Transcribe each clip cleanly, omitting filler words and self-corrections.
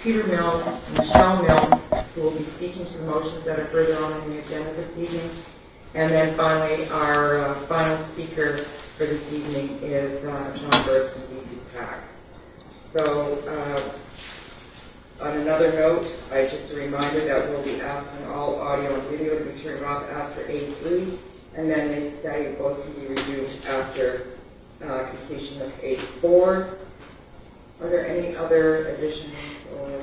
Peter Mill and Michelle Mill, who will be speaking to the motions that are further on in the agenda this evening. And then finally, our final speaker for this evening is John Burke from DPPAC. So, on another note, just a reminder that we'll be asking all audio and video to be turned off after 8:30, and then they both can be resumed after completion of 8:04. Are there any other additions or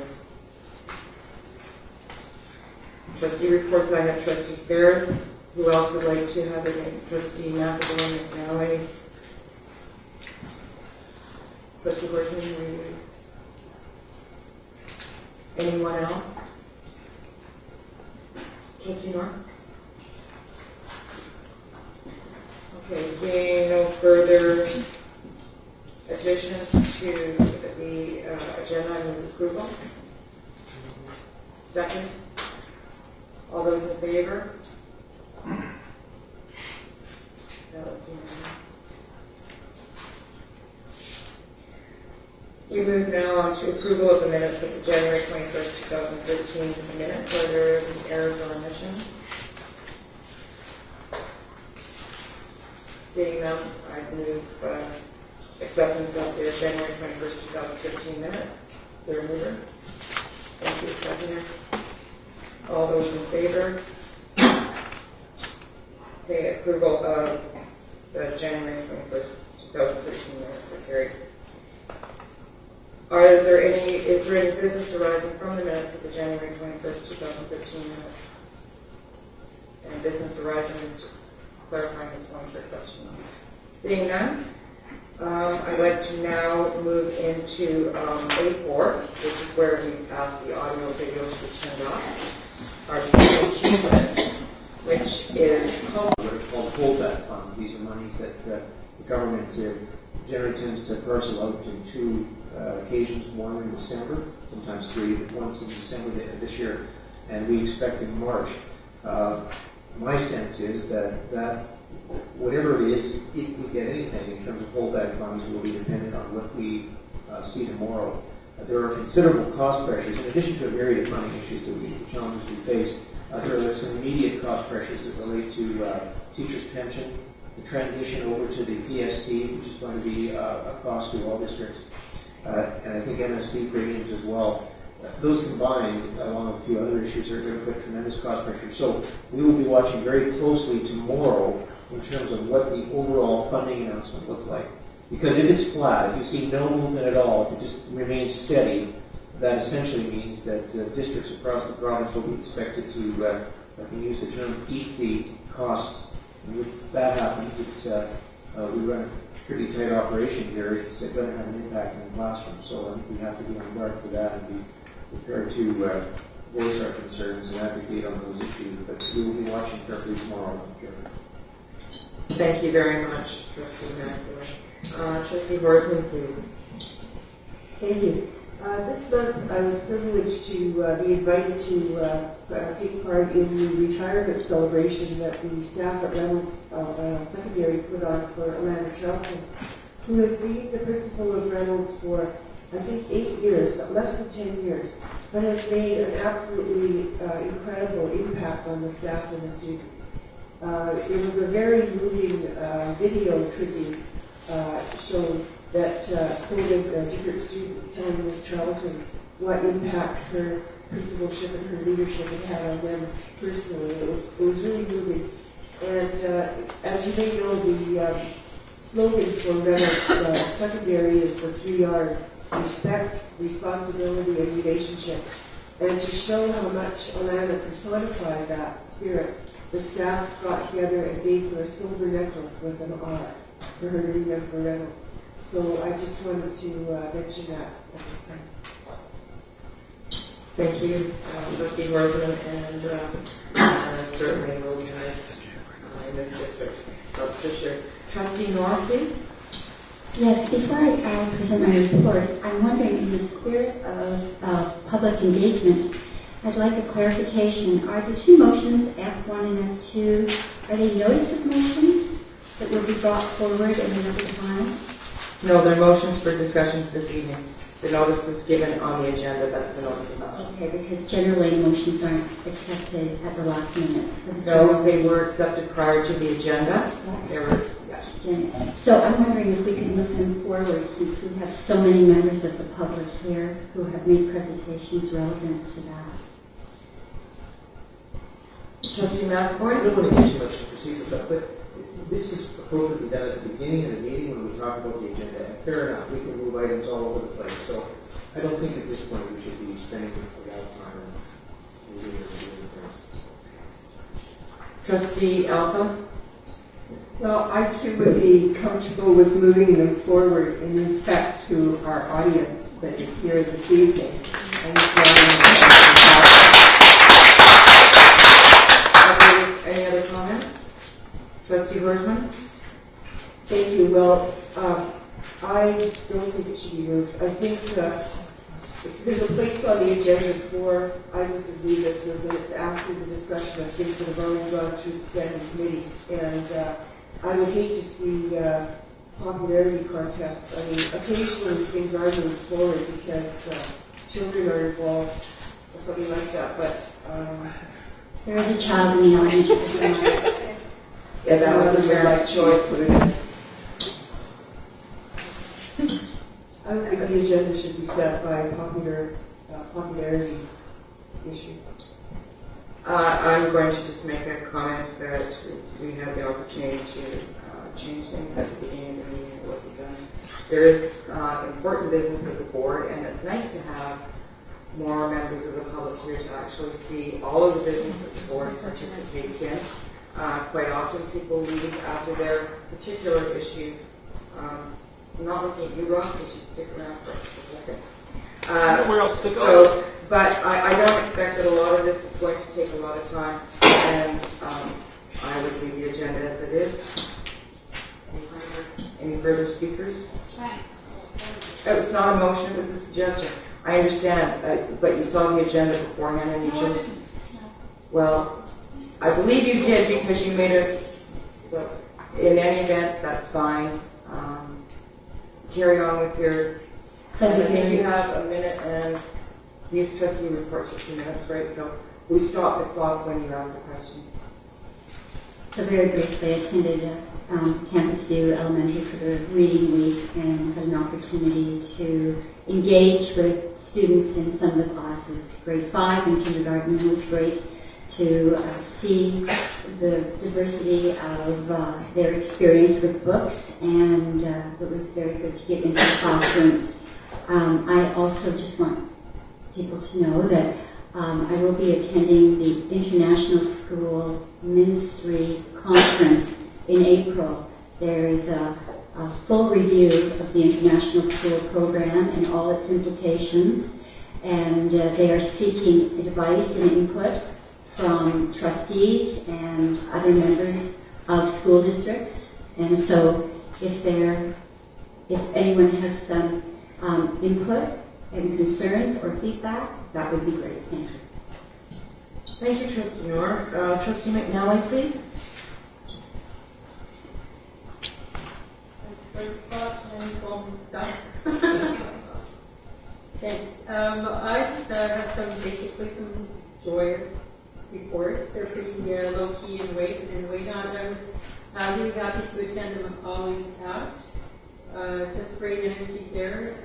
trustee reports? I have Trustee Ferris. Who else would like to have it? Trustee McAvoy, McNally. Trustee Horson, anyone else? Trustee North? Okay, seeing no further additions to the agenda, I move approval. Second? All those in favor? We move now on to approval of the minutes of the January 21st, 2013 minutes. Are there any errors or omissions? Seeing none, I move acceptance of the January 21st, 2013 minutes. Is there a mover? Thank you, seconder. All those in favor? Okay, approval of the January 21st, 2013 minutes are carried. Is there any business arising from the minutes of the January 21st, 2013 minutes? And business arising, just clarifying this one for question. Seeing none, I'd like to now move into A4, which is where we ask the audio video to be turned off. Our second achievement, which is called holdback funds. These are monies that the government generally tends to parcel out in two occasions, one in December, sometimes three, but once in December this year, and we expect in March. My sense is that whatever it is, if we get anything in terms of holdback funds, will be dependent on what we see tomorrow. There are considerable cost pressures, in addition to a myriad of funding issues the challenges we face. There are some immediate cost pressures that relate to teachers' pension, the transition over to the PST, which is going to be a cost to all districts, and I think MSP premiums as well. Those combined, along with a few other issues, are going to put tremendous cost pressure. So we will be watching very closely tomorrow in terms of what the overall funding announcement looks like. Because if it's flat, if you see no movement at all, if it just remains steady, that essentially means that districts across the province will be expected to, I can use the term, eat the costs. And if that happens, we run a pretty tight operation here. It's going to have an impact in the classroom. So I think we have to be on guard for that and be prepared to voice our concerns and advocate on those issues. But we will be watching carefully tomorrow. Thank you very much, Trustee McAvoy. Trustee Horseman, please. Thank you. This month, I was privileged to be invited to take part in the retirement celebration that the staff at Reynolds Secondary put on for Amanda Charlton, who has been the principal of Reynolds for, I think, 8 years, less than 10 years, but has made an absolutely incredible impact on the staff and the students. It was a very moving video tribute showing that quoted different students telling Ms. Charlton what impact her principalship and her leadership had had on them personally. It was really moving. And as you may know, the slogan for Reynolds Secondary is the 3 R's: respect, responsibility, and relationships. And to show how much Alana personified that spirit, the staff got together and gave her a silver necklace with an R for her to remember Reynolds. So I just wanted to mention that at this time. Thank you, Trustee Horseman, and certainly will be missed in this district. Fisher. Trustee North, please. Yes, before I present my report, I'm wondering, in the spirit of public engagement, I'd like a clarification. Are the two motions, F1 and F2, are they notice of motions that will be brought forward at another time? No, they're motions for discussion this evening. The notice was given on the agenda, that's the notice of that. Okay, because generally motions aren't accepted at the last minute. No, they were accepted prior to the agenda. Yeah. They were, yes. So I'm wondering if we can move them forward since we have so many members of the public here who have made presentations relevant to that. Trustee I McAvoy? don't want to do too much procedural stuff, but this is appropriately done at the beginning of the meeting when we talk about the agenda. And fair enough, we can move items all over the place. So I don't think at this point we should be spending a lot of time moving things. Trustee Alpha? Well, I too would be comfortable with moving them forward in respect to our audience that is here this evening. Any other comments? Trustee Horsman? Thank you. Well, I don't think it should be moved. I think there's a place on the agenda for items of new business, and it's after the discussion of things that have already gone through the standing committees. And I would hate to see popularity contests. I mean, occasionally things are moved forward because children are involved or something like that. But There is a child in the audience. Yeah, that was a parent's choice. I don't think the agenda should be set by popularity issue. I'm going to just make a comment that we had the opportunity to change things at the beginning of the meeting. It wasn't done. There is important business of the board, and it's nice to have more members of the public here to actually see all of the business that the board participates in. Quite often people leave after their particular issue. I'm not looking at you, Ross, so you should stick around for a second. Where else to go? So, but I don't expect that a lot of this is going to take a lot of time, and I would leave the agenda as it is. Any further speakers? It's not a motion, it was a suggestion. I understand, but you saw the agenda beforehand and you chose. Well, I believe you did because you made a. But in any event, that's fine. Carry on with your. I think you have a minute and these trustee reports are 2 minutes, right? So we stop the clock when you ask the question. So very briefly, I attended Campus View Elementary for the reading week and had an opportunity to engage with students in some of the classes. Grade 5 and kindergarten. It was great to see the diversity of their experience with books, and it was very good to get into the classrooms. I also just want people to know that I will be attending the International School Ministry Conference in April. There is a full review of the International School Program and all its implications, and they are seeking advice and input from trustees and other members of school districts. And so if anyone has some input and concerns or feedback, that would be great. Thank you. Thank you, Trustee Orr. Trustee McNally, please. Okay. I have basically some joyous reports. They're pretty low-key and weight on. I was really happy to attend the Macaulay Couch. Just great energy there.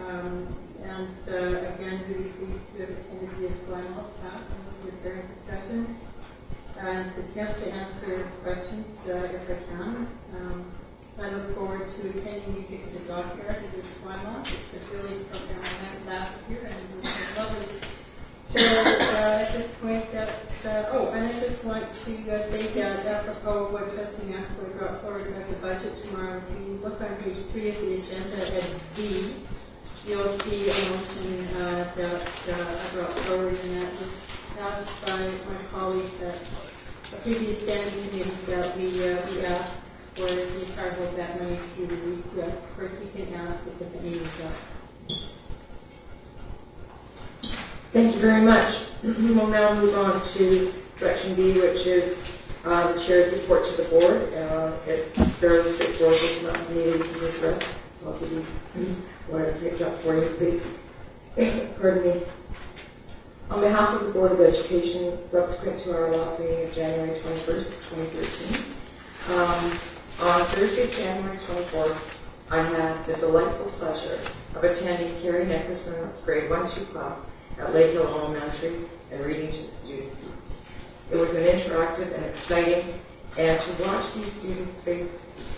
And again, really pleased to have attended the Esquimalt Couch and the parent discussion. And attempt to answer questions if I can. I look forward to attending Music at the Dockyard at the Esquimalt. It's a really program I had last year, and it was lovely. So at this point, and I just want to say that apropos of what Trustee Maxwell brought forward about the budget tomorrow, if you look on page 3 of the agenda at D, you'll see a motion that I brought forward, and that was passed by my colleagues at a previous standing committee that we asked for the entire of that money to be released to us. Of course, we can ask if the need is up. Thank you very much. We'll now move on to Direction B, which is the Chair's report to the board. It's fairly straightforward. It's not needed to address. I'll give you what I picked up for you, please. Pardon me. On behalf of the Board of Education, subsequent to our last meeting of January 21st, 2013, on Thursday, January 24th, I had the delightful pleasure of attending Carrie Nickerson's grade 1-2 class at Lake Hill Elementary and reading to the students. It was an interactive and exciting, and to watch these students face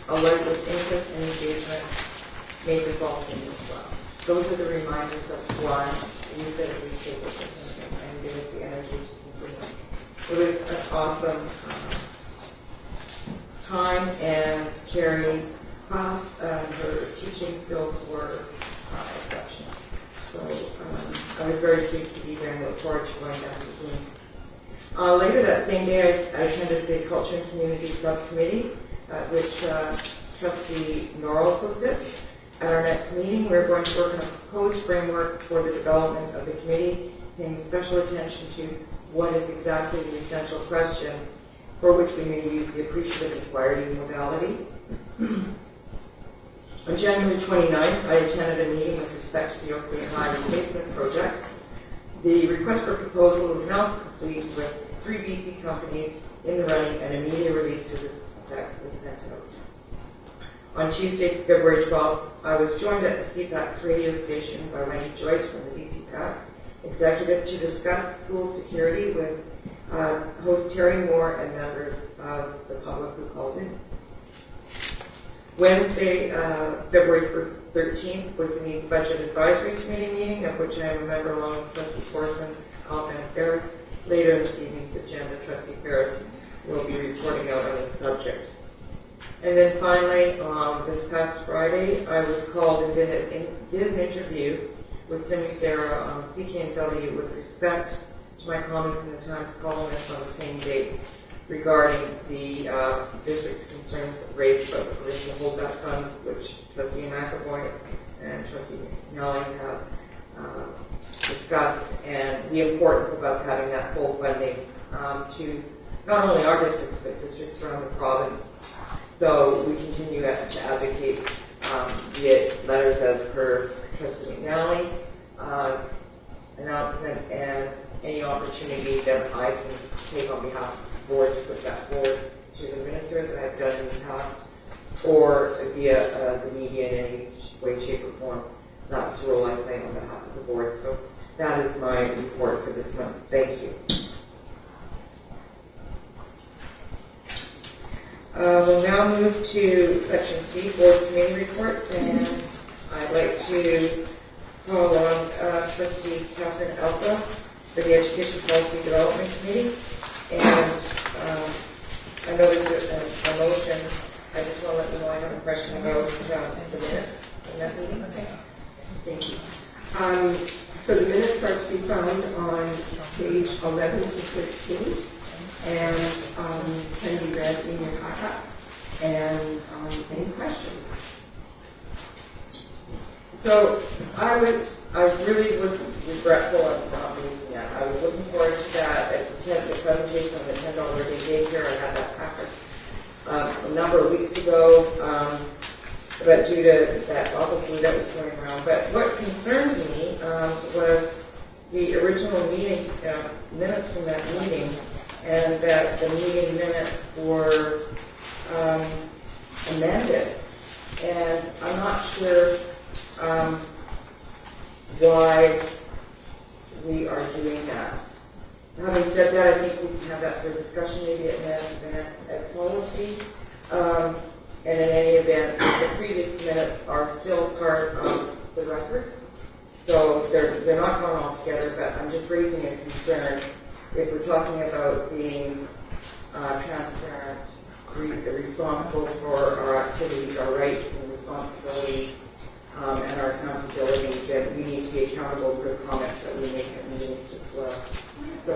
a light with interest and engagement made this all seem well. Those are the reminders of why we said we take it and give us the energy to continue. It was an awesome time, and Carrie's class and her teaching skills were exceptional. So I was very pleased to be there and look forward to going down to the team. Later that same day, I attended the Culture and Community Subcommittee, which Trustee Norrell also sits. At our next meeting, we're going to work on a proposed framework for the development of the committee, paying special attention to what is exactly the essential question for which we may use the appreciative inquiry modality. On January 29th, I attended a meeting with respect to the Oakley High Replacement Project. The request for proposal is now complete with 3 BC companies in the running, and a media release to this effect was sent out. On Tuesday, February 12th, I was joined at the CPAC's radio station by Wendy Joyce from the BCPAC executive to discuss school security with host Terry Moore and members of the public who called in. Wednesday, February 13th, was the Budget Advisory Committee meeting, of which I am a member along with Trustees Horseman, Alphan, and Ferris. Later in this evening's agenda, Trustee Ferris will be reporting out on the subject. And then finally, this past Friday, I was called and did an interview with Cindy Sarah on CKNW with respect to my comments in the Times columnist on the same date regarding the district's concerns raised about the provincial holdback funds, which Trustee McAvoy and Trustee Nelling have discussed, and the importance of us having that full funding to not only our districts, but districts around the province. So we continue to advocate via letters as per Trustee McNally announcement, and any opportunity that I can take on behalf of the board to put that forward to the minister that I've done in the past, or via the media in any way, shape, or form. That's the role I play on behalf of the board. So that is my report for this month. Thank you. We'll now move to Section C, Board Committee Reports, and I'd like to call on Trustee Catherine Alpha for the Education Policy Development Committee. And I know there's a motion. I just want to let you know I have a question about the minutes in that meeting. Okay. Thank you. So the minutes are to be found on page 11 to 13, and can be read in your packet. And any questions? So I really was regretful of not being there. I was looking forward to that. I attended the presentation on the $10 a day here. I had that packet a number of weeks ago, but due to that awful flu that was going around. But what concerned me was the original meeting minutes from that meeting, and that the meeting minutes were amended. And I'm not sure why we are doing that. Having said that, I think we can have that for discussion maybe at policy. And in any event, the previous minutes are still part of the record. So they're not going all together, but I'm just raising a concern. If we're talking about being transparent, responsible for our activities, our rights and responsibilities, and our accountability, that we need to be accountable for the comments that we make at meetings as well. So,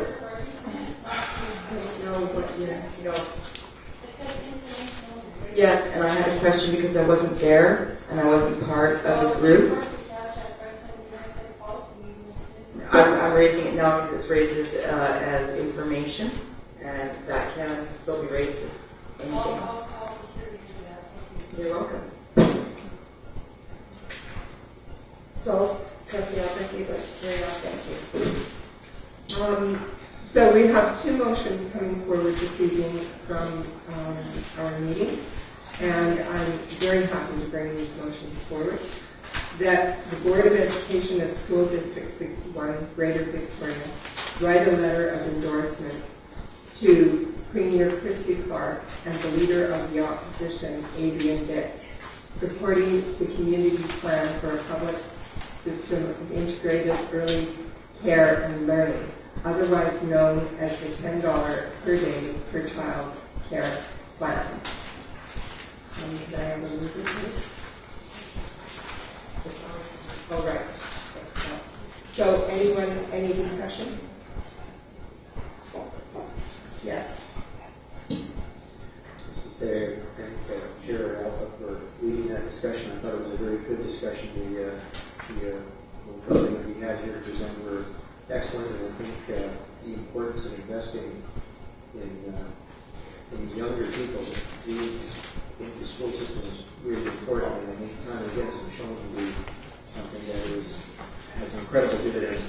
yes, and I had a question because I wasn't there and I wasn't part of the group. I'm raising it now because it's raised as information, and that can still be raised as anything. You're welcome. So Trustee Albright, you'd like to carry on? Thank you. So we have two motions coming forward this evening from our meeting, and I'm very happy to bring these motions forward. That the Board of Education of School District 61, Greater Victoria, write a letter of endorsement to Premier Christy Clark and the Leader of the Opposition, Adrian Dix, supporting the community plan for a public system of integrated early care and learning, otherwise known as the $10 per day per child care plan. Can I have a loser, please? All right. So any discussion? Yes. Just to say, I thank Chair Alpha for leading that discussion. I thought it was a very good discussion. The building that we had here to present were excellent, and I think the importance of investing in younger people in the school system is really important, and I think time and again has been shown to be something that has incredible dividends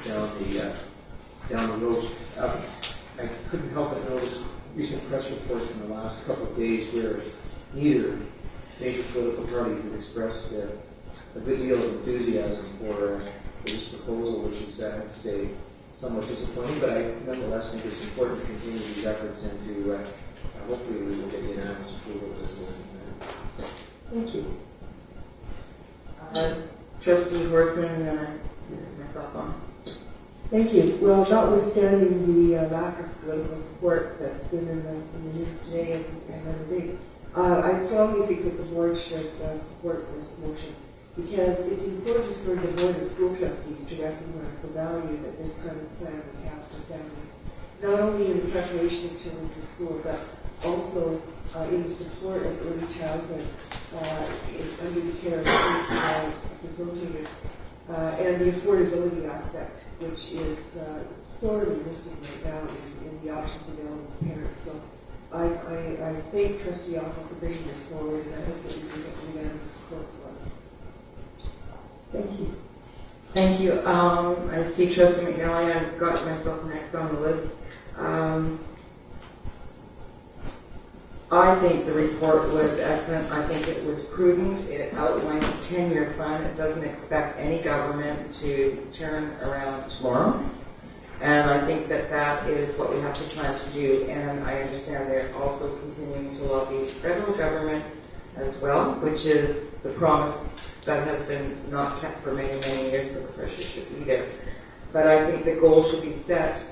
down the road. I couldn't help but notice recent press reports in the last couple of days where neither major political party has expressed a good deal of enthusiasm for this proposal, which is, I have to say, somewhat disappointing, but I nonetheless think it's important to continue these efforts and to hopefully we will get unanimous approval of this. Thank you. Trustee Horstman, myself on. Thank you. Well, notwithstanding the lack of political support that's been in the news today and other days, I strongly think that the board should support this motion because it's important for the Board of School Trustees to recognize the value that this kind of plan would have for families, not only in the preparation of children for school, but also in the support of early childhood under the care of facilitators, and the affordability aspect, which is sorely missing right now in the options available to parents. So I thank Trustee Alpha for bringing this forward, and I hope that we can get unanimous support for it. Thank you. Thank you. I see Trustee McNally. I've got myself next on the list. I think the report was excellent. I think it was prudent. It outlined a 10-year plan. It doesn't expect any government to turn around tomorrow. And I think that that is what we have to try to do. And I understand they're also continuing to lobby the federal government as well, which is the promise that has been not kept for many, many years, so the pressure should be there. But I think the goal should be set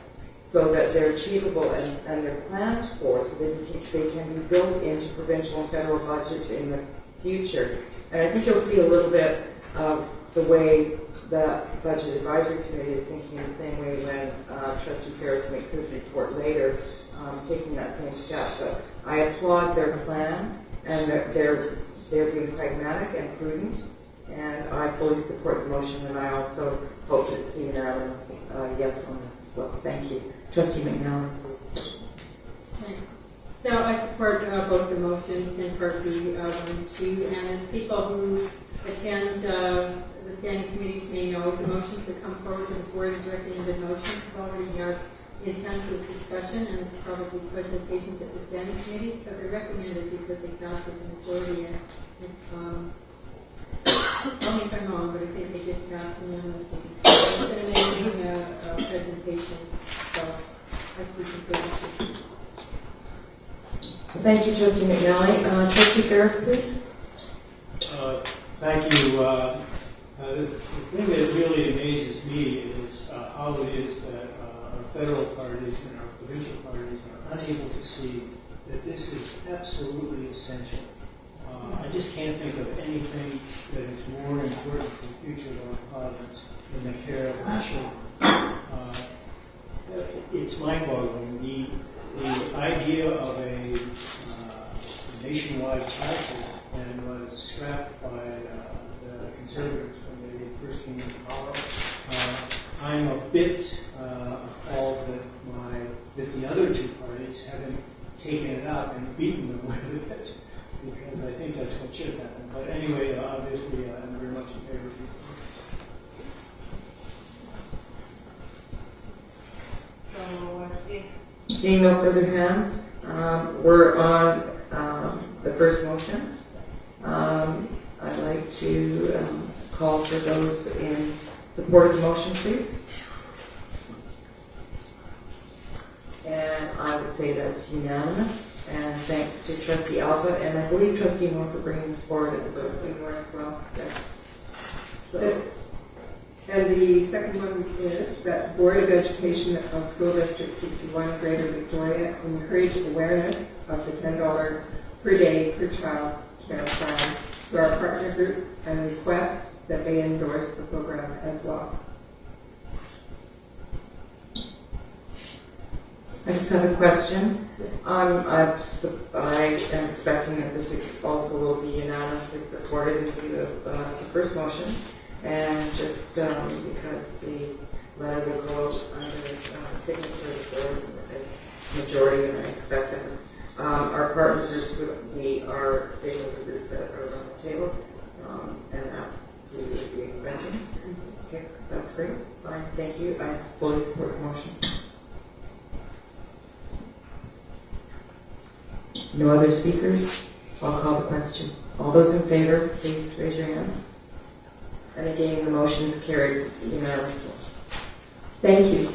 so that they're achievable and they're planned for, so that they can be built into provincial and federal budgets in the future. And I think you'll see a little bit of the way the Budget Advisory Committee is thinking the same way when Trustee Ferris makes his report later, taking that same step. But I applaud their plan, and they're being pragmatic and prudent, and I fully support the motion, and I also hope to see an yes on this as well. Thank you. Trustee McNally. Thanks. So I support both the motions in Part B, 1 and 2, and people who attend the standing committees may know the motions that come forward to the board as recommended motions already have intensive discussion and probably presentations at the standing committee, so they're recommended because they pass with the majority, and it's, tell me if I'm wrong, but I think they just passed unanimously. It's an amazing presentation, so I appreciate it. Thank you, Trustee McNally. Trustee Ferris, please. Thank you. The thing that really amazes me is how it is that our federal parties and our provincial parties are unable to see that this is absolutely essential. I just can't think of anything that is more important for the future of our province than the care of our children. It's mind-boggling. The idea of a nationwide child plan was scrapped by the Conservatives when they first came into power. I'm a bit appalled that the other two parties haven't taken it up and beaten them with it, because I think that's what should happen. But anyway, obviously, I'm very much in favor of it. Seeing no further hands, we're on the first motion. I'd like to call for those in support of the motion, please. And I would say that's unanimous. And thanks to Trustee Alpha, and I believe Trustee Moore for bringing this forward as a Trustee Moore as well. Yes. So, And the second one is that Board of Education of School District 61 Greater Victoria encourage awareness of the $10 per day per child care plan to our partner groups and request that they endorse the program as well. I just have a question. I am expecting that this also will be unanimously supported in view of the first motion, and just because the letter will go out under signature for majority, and I expect that our partner groups are stakeholder groups that are on the table, and that we will be expecting. Okay, that's great. Fine, thank you. I fully support the motion. No other speakers? I'll call the question. All those in favor, please raise your hand. And again, the motion is carried unanimously. Thank you.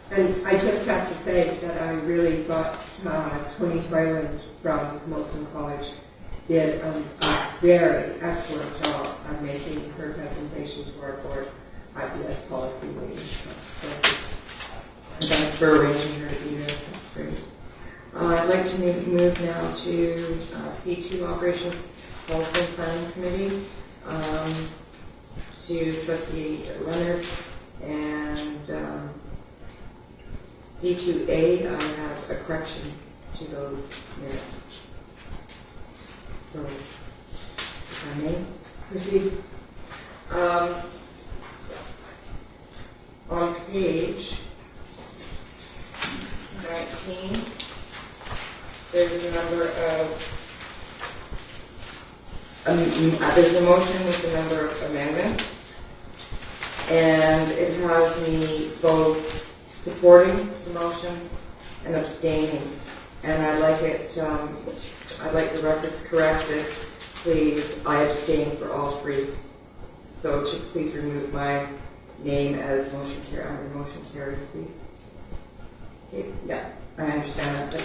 And I just have to say that I really thought Tony Twyland from Molson College did a very excellent job on making her presentation to our board at the policy meeting. So, thank you. And thanks for arranging her to be here. That's great. I'd like to move now to C2 Operations Policy and Planning Committee, to Trustee Leonard, and D2A, I have a correction to those minutes. So, if I may proceed. On page 19, there's a number of, there's a motion with a number of amendments, and it has me both supporting the motion and abstaining. And I'd like the records corrected. Please, I abstain for all three. So just please remove my name as motion carried, please. Okay, yeah, I understand that. But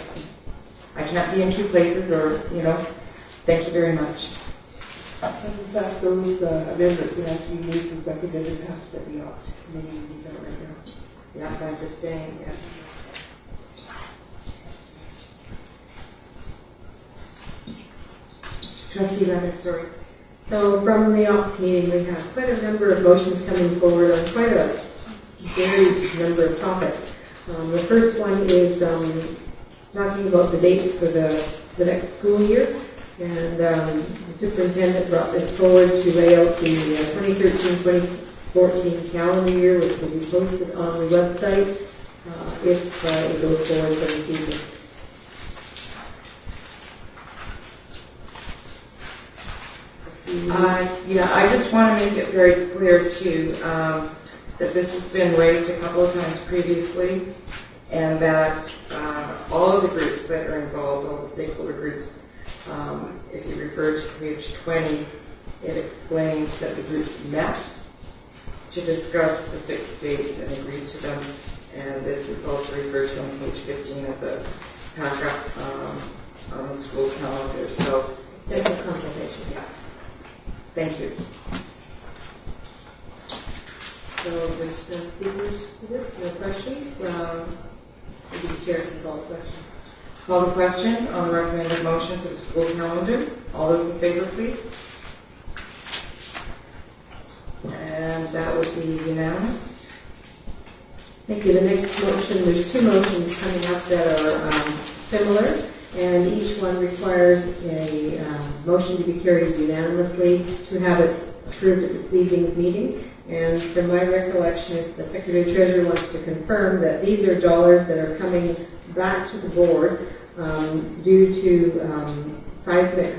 I can't be in two places, or, thank you very much. And in fact, those amendments would have to be moved and seconded and passed at the Ops Committee meeting right now. Yeah, I'm just saying, yeah. Trustee Leonard, sorry. So from the Ops meeting, we have quite a number of motions coming forward on quite a varied number of topics. The first one is talking about the dates for the next school year. And the superintendent brought this forward to lay out the 2013-2014 calendar year, which will be posted on the website if it goes forward for this evening. I just want to make it very clear, too, that this has been raised a couple of times previously, and that all of the groups that are involved, all the stakeholder groups, if you refer to page 20, it explains that the groups met to discuss the fixed dates and agreed to them, and this is also referred to on page 15 of the packet on the school calendar. So, There's a consultation. yeah. Thank you. So there's no speakers to this, no questions. Maybe the chair can call the question. Call the question on the recommended motion for the school calendar. All those in favor, please. And that would be unanimous. Thank you. The next motion, there's two motions coming up that are similar, and each one requires a motion to be carried unanimously to have it approved at this evening's meeting. And from my recollection, if the Secretary Treasurer wants to confirm that these are dollars that are coming back to the board due to seismic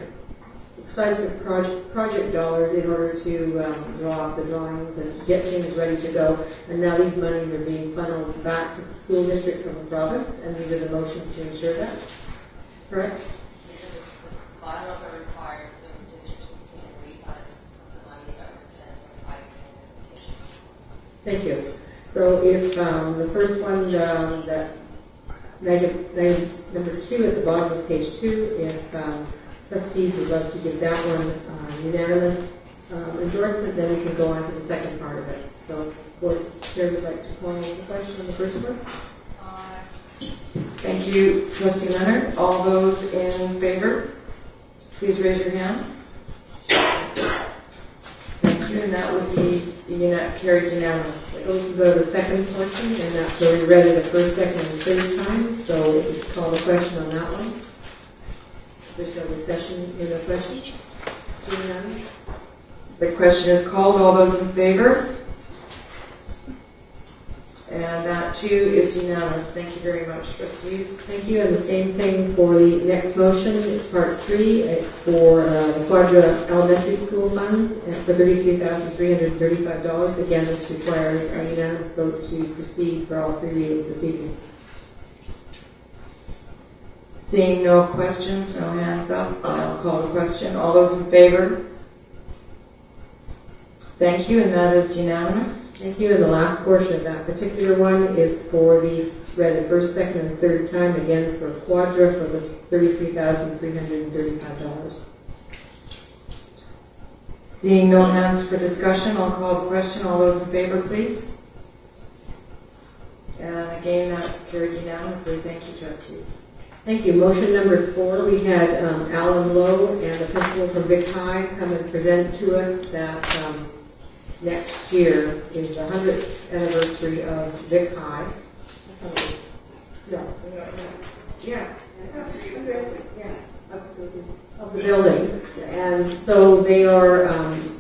seismic project dollars in order to draw up the drawings and get things ready to go. And now these monies are being funneled back to the school district from the province, and these are the motions to ensure that. Correct? Well, I don't know if it requires the district to refund the money that was spent on site education. Thank you. So if the first one, that number 2 at the bottom of page 2, if trustees would love to give that one unanimous endorsement, then we can go on to the second part of it. So, board chair would like to call the question on the first one. Thank you, Trustee Leonard. All those in favor, please raise your hand. Thank you, and that would be carried unanimously. Goes to the second portion, and that's where we read it the first, second, and third time. So we could call the question on that one. There's no discussion, no questions. The question is called. All those in favor? And that too is unanimous. Thank you very much, trustees. Thank you. And the same thing for the next motion. It's part 3. It's for the Quadra Elementary School funds for $33,335. Again, this requires a unanimous vote to proceed for all 3 readings this evening. Seeing no questions, no hands up, I'll call the question. All those in favor? Thank you, and that is unanimous. Thank you. And the last portion of that particular one is for the first, second, and third time, again for Quadra for the $33,335. Seeing no hands for discussion, I'll call the question. All those in favor, please. And again, that's carried unanimously. Thank you, trustees. Thank you. Motion number 4, we had Alan Lowe and the principal from Vic High come and present to us that next year is the 100th anniversary of Vic High. Of the building. And so they are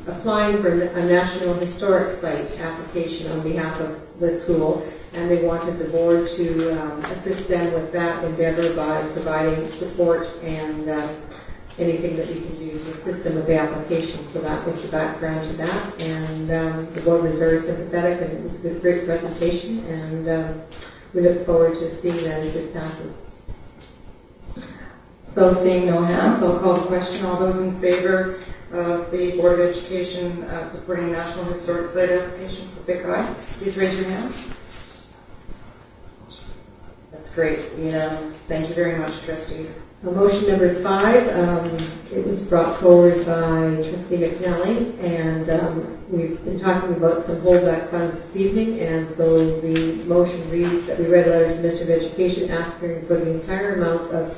applying for a National Historic Site application on behalf of the school, and they wanted the board to assist them with that endeavor by providing support and anything that we can do to assist them with the application. So that was the background to that, and the board was very sympathetic, and it was a great presentation, and we look forward to seeing that as this passes. So seeing no hands, I'll call the question. All those in favor of the Board of Education supporting National Historic Site application for Vic High, please raise your hands. That's great. Thank you very much, trustees. Motion number 5, it was brought forward by Trustee McNally, and we've been talking about some holdback funds this evening, and so the motion reads that we read a letter to the Minister of Education asking for the entire amount of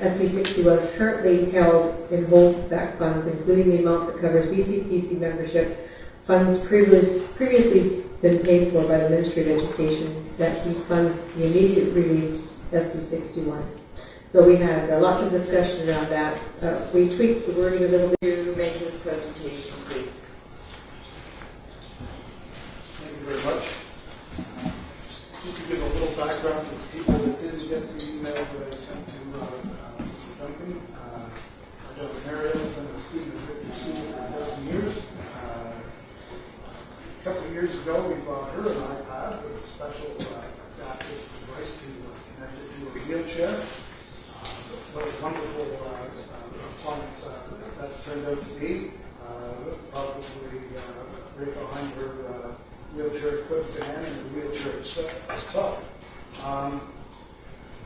SD61 currently held in holdback funds, including the amount that covers BCPC membership, funds previously been paid for by the Ministry of Education, that these funds be immediately released to SD61. So we had lots of discussion around that. We tweaked the wording a little bit. To make his presentation, please. Thank you very much. Just to give a little background to the people that didn't get the email that I sent to Mr. Duncan. I've been married, I've been a student at Victor School for 11 years. A couple of years ago, we bought her an iPad with a special adaptive device to connect it to a wheelchair. What a wonderful appliance that turned out to be. Probably right behind her wheelchair equipped van and the wheelchair itself.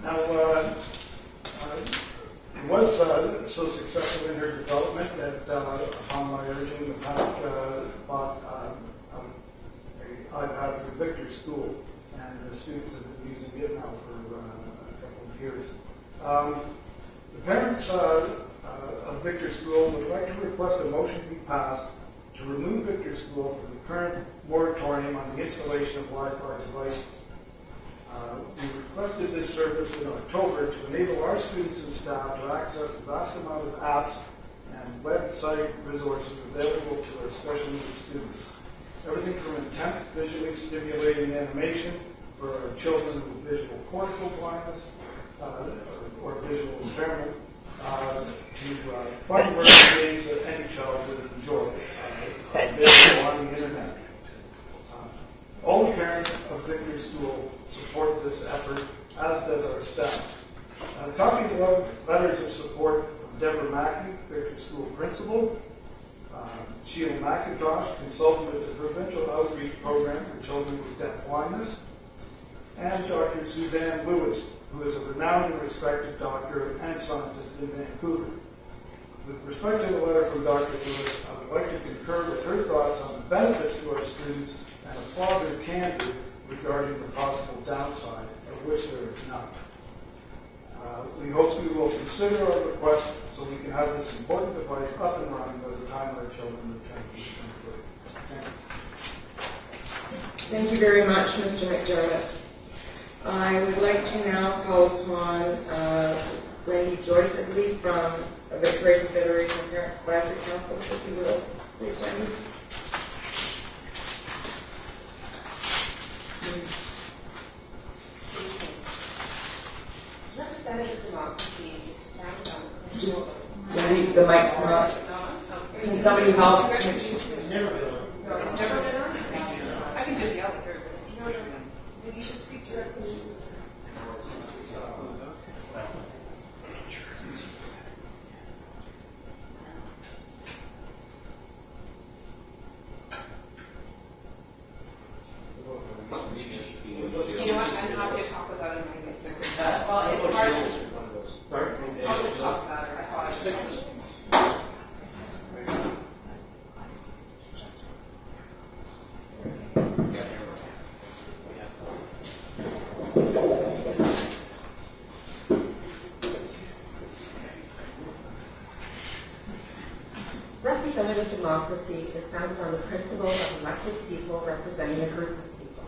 Now, it was so successful in her development that upon my urging, the parent bought an iPad for Victor School, and the students have been using it now for a couple of years. The parents of Victor School would like to request a motion be passed to remove Victor School from the current moratorium on the installation of Wi-Fi devices. We requested this service in October to enable our students and staff to access the vast amount of apps and website resources available to our special needs students. Everything from intense visually stimulating animation for our children with visual cortical blindness or visual impairment to fun word games that this effort, as does our staff. A copy of letters of support from Deborah Mackey, Victor School Principal, Sheila McIntosh, consultant with the Provincial Outreach Program for Children with Deaf Blindness, and Dr. Suzanne Lewis, who is a renowned and respected doctor and scientist in Vancouver. With respect to the letter from Dr. Lewis, I would like to concur with her thoughts on the benefits to our students and applaud her candor regarding the possible downside, of which there is none. We hope you will consider our request so we can have this important device up and running by the time our children return to the country. Thank you. Thank you very much, Mr. McDermott. I would like to now call upon Wendy Joyce, I believe, from the Victoria Federation of Parents Advisory Council, if you will. Please, Wendy. Representative democracy is founded on the Just, principle Wendy, the mic's not. Can somebody help? No, it's never been on. I can just yell at her. No. Maybe you should speak directly. You know what? I'm not going to talk about it. Well, it's hard to. Sorry? I'll just talk about it. I thought I should. Representative democracy is founded on the principle of elected people representing a group of people.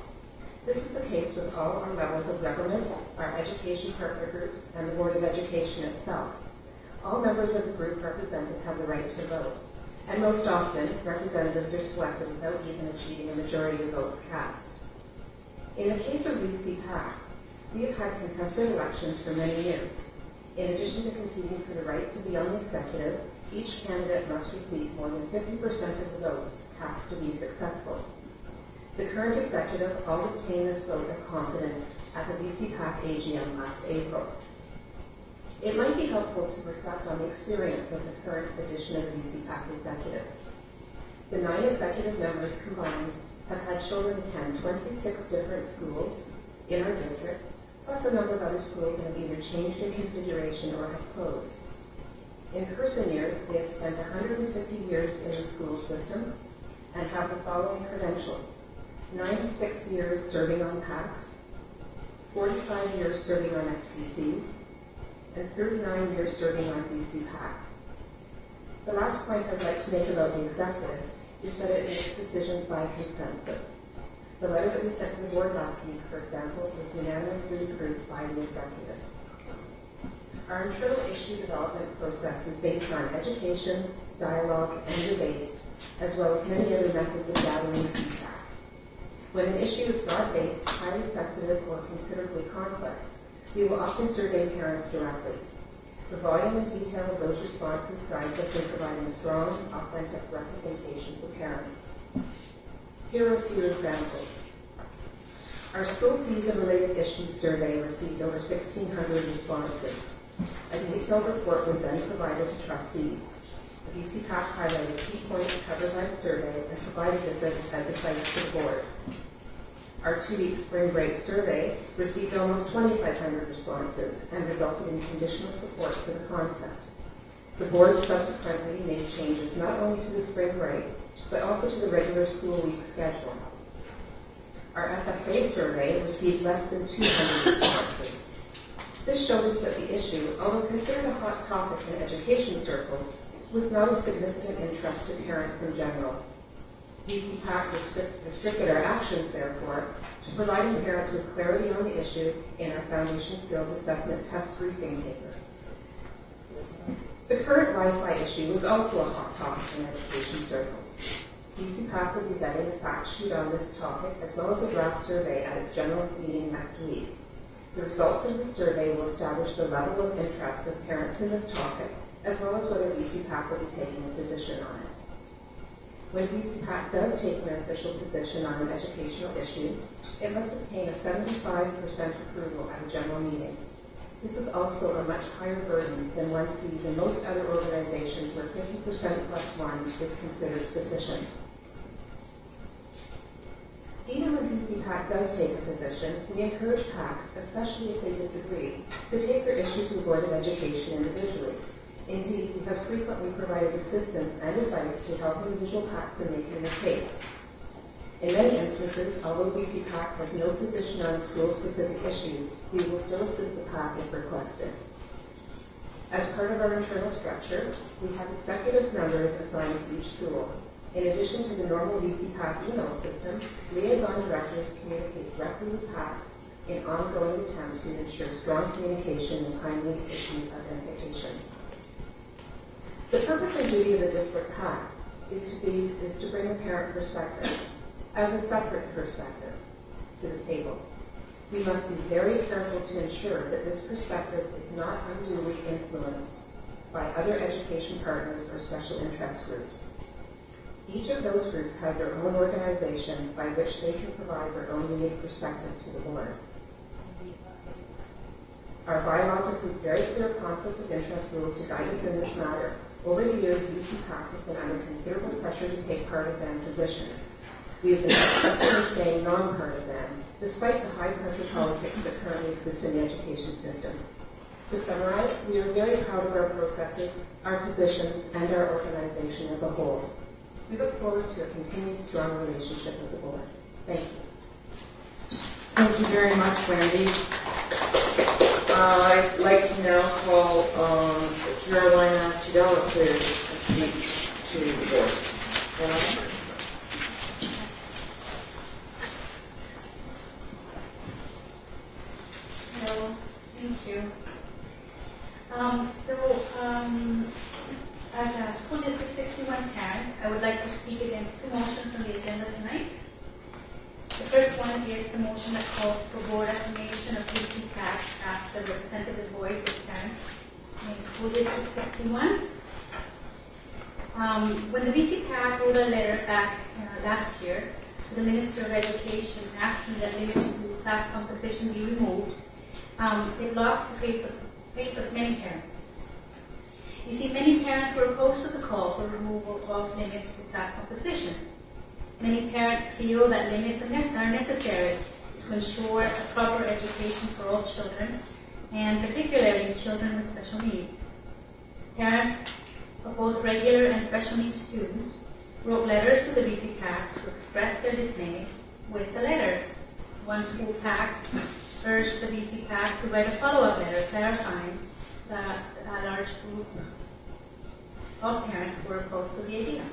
This is the case with all our levels of government, our education partner groups, and the Board of Education itself. All members of the group represented have the right to vote, and most often, representatives are selected without even achieving a majority of votes cast. In the case of VC-PAC, we have had contested elections for many years. In addition to competing for the right to be on the executive, each candidate must receive more than 50% of the votes cast to be successful. The current executive all obtained this vote of confidence at the VC-PAC AGM last April. It might be helpful to reflect on the experience of the current edition of the VC-PAC executive. The 9 executive members combined have had children attend 26 different schools in our district, plus a number of other schools that have either changed in configuration or have closed. In person years, they have spent 150 years in the school system and have the following credentials: 96 years serving on PACs, 45 years serving on SPCs, and 39 years serving on VC-PAC. The last point I'd like to make about the executive is that it makes decisions by consensus. The letter that we sent to the board last week, for example, was unanimously approved by the executive. Our internal issue development process is based on education, dialogue, and debate, as well as many other methods of gathering feedback. When an issue is broad-based, highly sensitive, or considerably complex, we will often survey parents directly. The volume and detail of those responses guides us in providing strong, authentic representations of parents. Here are a few examples. Our school fees and related issues survey received over 1,600 responses. A detailed report was then provided to trustees. The VC-PAC highlighted key points covered by the survey and provided this as advice to the board. Our 2-week spring break survey received almost 2,500 responses and resulted in conditional support for the concept. The board subsequently made changes not only to the spring break, but also to the regular school week schedule. Our FSA survey received less than 200 responses. This showed us that the issue, although considered a hot topic in education circles, was not of significant interest to parents in general. VC-PAC restricted our actions, therefore, to providing parents with clarity on the issue in our Foundation Skills Assessment Test Briefing paper. The current Wi-Fi issue was also a hot topic in education circles. VC-PAC will be vetting a fact sheet on this topic, as well as a draft survey at its general meeting next week. The results of the survey will establish the level of interest of parents in this topic, as well as whether VC-PAC will be taking a position on it. When VCPAC does take an official position on an educational issue, it must obtain a 75% approval at a general meeting. This is also a much higher burden than one sees in most other organizations where 50% plus one is considered sufficient. Even when VCPAC does take a position, we encourage PACs, especially if they disagree, to take their issue to the Board of Education individually. Indeed, we have frequently provided assistance and advice to help individual PACs in making their case. In many instances, although VCPAC has no position on a school-specific issue, we will still assist the PAC if requested. As part of our internal structure, we have executive members assigned to each school. In addition to the normal VCPAC email system, liaison directors communicate directly with PACs in ongoing attempts to ensure strong communication and timely issue identification. The purpose and duty of the district PAC is to bring a parent perspective as a separate perspective to the table. We must be very careful to ensure that this perspective is not unduly influenced by other education partners or special interest groups. Each of those groups has their own organization by which they can provide their own unique perspective to the board. Our bylaws include very clear conflict of interest rules to guide us in this matter. Over the years, VCPAC has been under considerable pressure to take partisan positions. We have been successfully staying non-partisan, despite the high-pressure politics that currently exist in the education system. To summarize, we are very proud of our processes, our positions, and our organization as a whole. We look forward to a continued strong relationship with the board. Thank you. Thank you very much, Wendy. I'd like to now call Carolina Tudela to speak to the board. Carolina? Hello, thank you. As a School District 61 parent, I would like to speak against two motions on the agenda tonight. The first one is the motion that calls for board affirmation of VCPAC as the representative voice of parents in School District 61. When the VCPAC wrote a letter back last year to the Minister of Education asking that limits to class composition be removed, it lost the faith of many parents. You see, many parents were opposed to the call for removal of limits to class composition. Many parents feel that limits are necessary to ensure a proper education for all children, and particularly children with special needs. Parents of both regular and special needs students wrote letters to the VCPAC to express their dismay with the letter. One school PAC urged the VCPAC to write a follow-up letter clarifying that a large group of parents were opposed to the idea.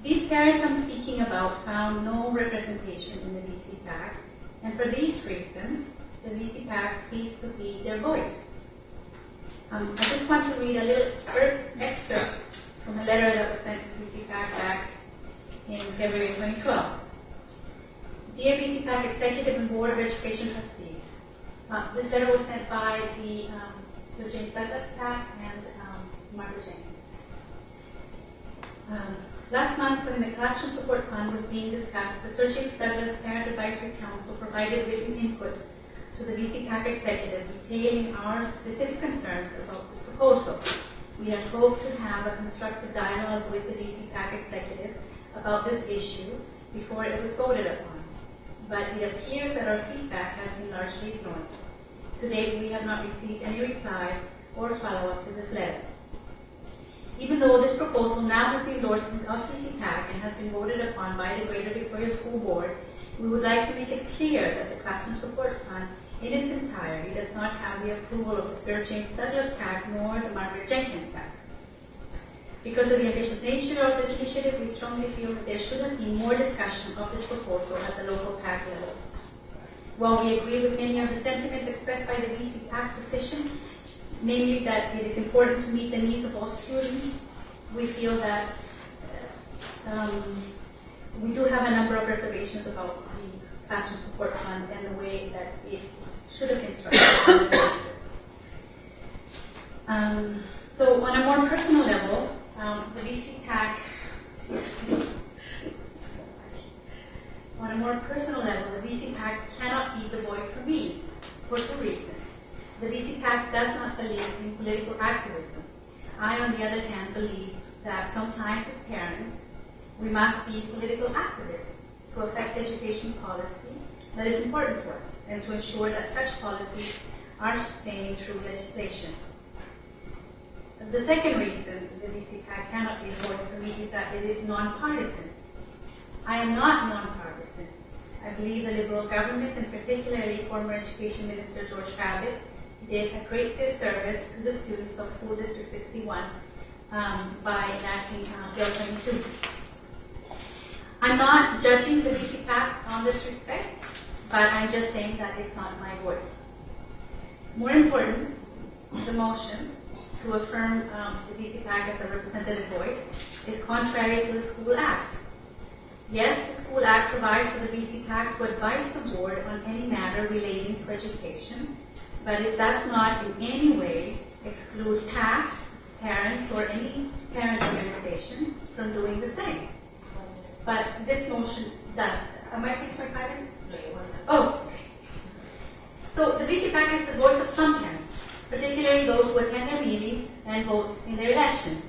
These parents I'm speaking about found no representation in the VCPAC, and for these reasons, the VCPAC ceased to be their voice. I just want to read a little excerpt from a letter that was sent to the VCPAC back in February 2012. Dear VCPAC Executive and Board of Education Trustees, this letter was sent by the Sir James Douglas PAC and Margaret Jenkins. Last month, when the Classroom Support Fund was being discussed, the Sir James Douglas Parent Advisory Council provided written input to the VCPAC executive detailing our specific concerns about this proposal. We had hoped to have a constructive dialogue with the VCPAC executive about this issue before it was voted upon, but it appears that our feedback has been largely ignored. To date, we have not received any reply or follow-up to this letter. Even though this proposal now has the endorsement of VCPAC and has been voted upon by the Greater Victoria School Board, we would like to make it clear that the Classroom Support Fund in its entirety does not have the approval of the Sir James Douglas PAC nor the Margaret Jenkins PAC. Because of the ambitious nature of this initiative, we strongly feel that there should have been more discussion of this proposal at the local PAC level. While we agree with many of the sentiments expressed by the VCPAC decision, namely that it is important to meet the needs of all students, we feel that we do have a number of reservations about the Classroom Support Fund and the way that it should have been structured. So on a more personal level, the VCPAC voice for me for two reasons. The VCPAC does not believe in political activism. I, on the other hand, believe that sometimes as parents, we must be political activists to affect education policy that is important to us and to ensure that such policies are sustained through legislation. The second reason the VCPAC cannot be a voice for me is that it is nonpartisan. I am not nonpartisan. I believe the Liberal government, and particularly former Education Minister George Abbott, did a great disservice to the students of School District 61 by enacting Bill 22. I'm not judging the VCPAC on this respect, but I'm just saying that it's not my voice. More important, the motion to affirm the VCPAC as a representative voice is contrary to the School Act. Yes, the School Act provides for the VCPAC to advise the board on any matter relating to education, but it does not in any way exclude PACs, parents, or any parent organization from doing the same. But this motion does. Am I speaking to my parents? Oh, okay. So the VCPAC is the voice of some parents, particularly those who attend their meetings and vote in their elections.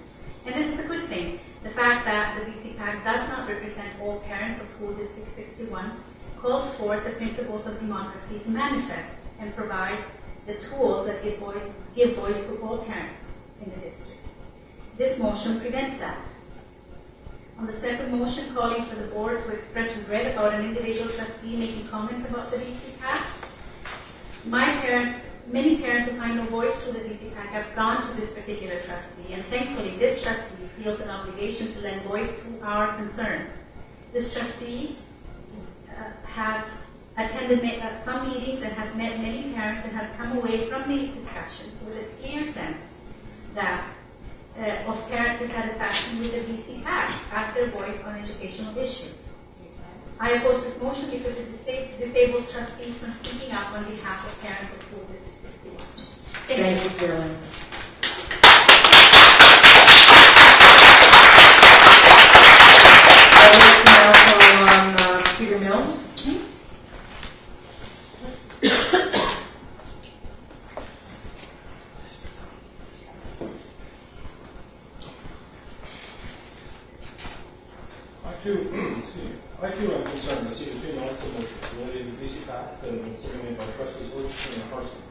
And this is a good thing. The fact that the VCPAC does not represent all parents of School District 61 calls forth the principles of democracy to manifest and provide the tools that give voice to all parents in the district. This motion prevents that. On the second motion calling for the board to express regret about an individual trustee making comments about the VCPAC, many parents who find no voice through the VCPAC have gone to this particular trustee, and thankfully this trustee feels an obligation to lend voice to our concerns. This trustee has attended some meetings and has met many parents and has come away from these discussions with a clear sense that of parent dissatisfaction with the VCPAC as their voice on educational issues. I oppose this motion because it disables trustees from speaking up on behalf of parents of School District 61. Thank you, Carolyn. I would now call on Peter Milne. I too am concerned to see the two notes of motion related to VCPAC that have been submitted by trustees Wilson and Carson.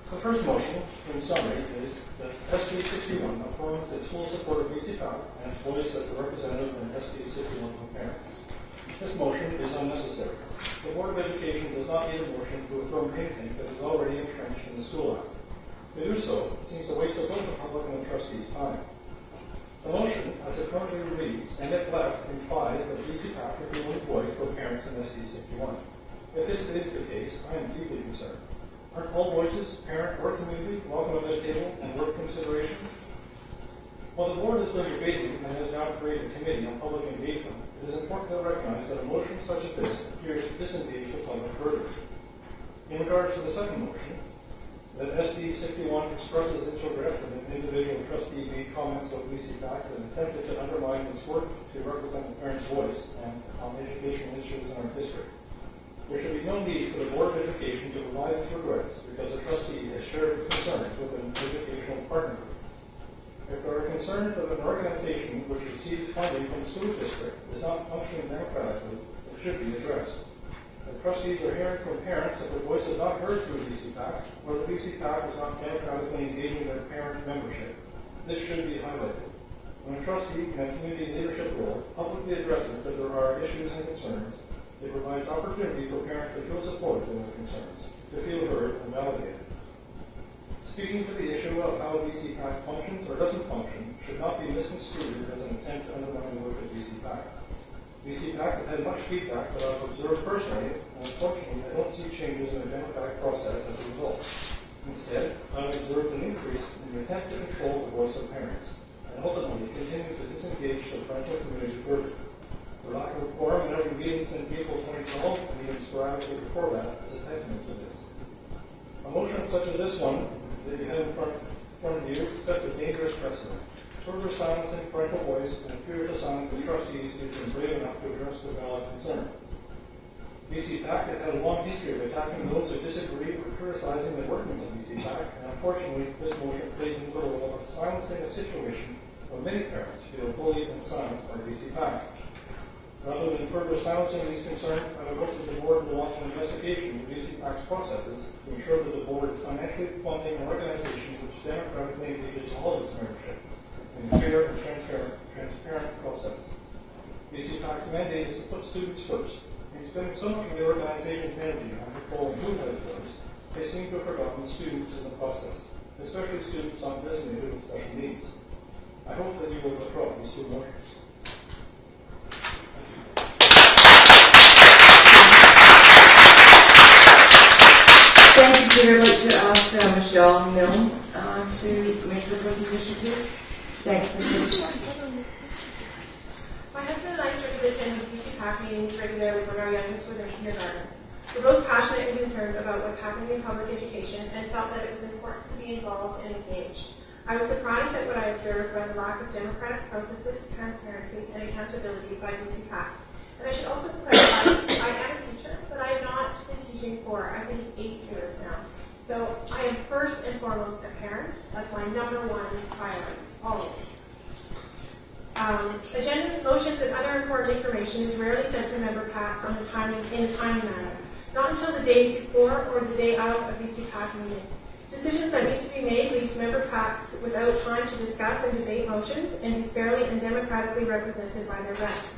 The first motion, in summary, is that SD61 affirms its full support of VCPAC and its voice as the representative in SD61 from parents. This motion is unnecessary. The Board of Education does not need a motion to affirm anything that is already entrenched in the School Act. To do so seems a waste of both the public and the trustees' time. The motion, as it currently reads, and if left, implies that VCPAC would be one voice for parents in SD61. If this is the case, I am deeply concerned. Aren't all voices, parent or community, welcome at this table and worth consideration? While the board has been debating and has now created a committee on public engagement, it is important to recognize that a motion such as this appears to disengage the public further. In regards to the second motion, that SD61 expresses its regret that an individual trustee made comments of VCPAC that attempted to undermine its work to represent the parent's voice and on educational issues in our district. There should be no need for the Board of Education to provide its regrets because the trustee has shared its concerns with an educational partner group. If there are concerns that an organization which receives funding from the school district is not functioning democratically, it should be addressed. The trustees are hearing from parents that their voice is not heard through VCPAC, or the VCPAC is not democratically engaging their parent membership. This should be highlighted. When a trustee in a community leadership role publicly addresses that there are issues and concerns, it provides opportunity for parents to feel supported in their concerns, to feel heard and validated. Speaking to the issue of how VCPAC functions or doesn't function should not be misconstrued as an attempt to undermine the work of VCPAC. VCPAC has had much feedback that I've observed personally, and unfortunately I don't see changes in the democratic process as a result. Instead, I've observed an increase in the attempt to control the voice of parents, and ultimately continue to disengage the parental community further. The lack of quorum in every meeting since April 2012, and even sporadically before that, is a testament to this. A motion such as this one that you have in front of you sets a dangerous precedent. Further silencing parental voice and appears to silence the trustees who have been brave enough to address the valid concern. BCPAC has had a long history of attacking those who disagree or criticizing the workings of BCPAC, and unfortunately, this motion plays into the role of silencing a situation where many parents feel bullied and silenced by BCPAC. Rather than further silencing these concerns, I would hope that the board will launch an investigation into BCPAC's processes to ensure that the board is financially funding an organization which democratically engages all of its membership in a fair and transparent process. BCPAC's mandate is to put students first. In spending so much of the organization's energy on controlling who has voice, they seem to have forgotten students in the process, especially students not designated with special needs. I hope that you will withdraw these two motions. Thank you, Peter. I'd like to ask Michelle Milne to make the presentation, please. Thanks. My husband and I started attending BCPAC meetings regularly when our youngest was in kindergarten. We're both passionate and concerned about what's happening in public education and felt that it was important to be involved and engaged. I was surprised at what I observed by the lack of democratic processes, transparency, and accountability by BCPAC. And I should also clarify, I am a teacher, but I have not been teaching for, I think, 8 years now. So I am first and foremost a parent. That's my number one priority, always. Agendas, motions, and other important information is rarely sent to member PACs in a timely manner, not until the day before or the day of a BCPAC meeting. Decisions that need to be made leaves member PACs without time to discuss and debate motions and be fairly and democratically represented by their reps.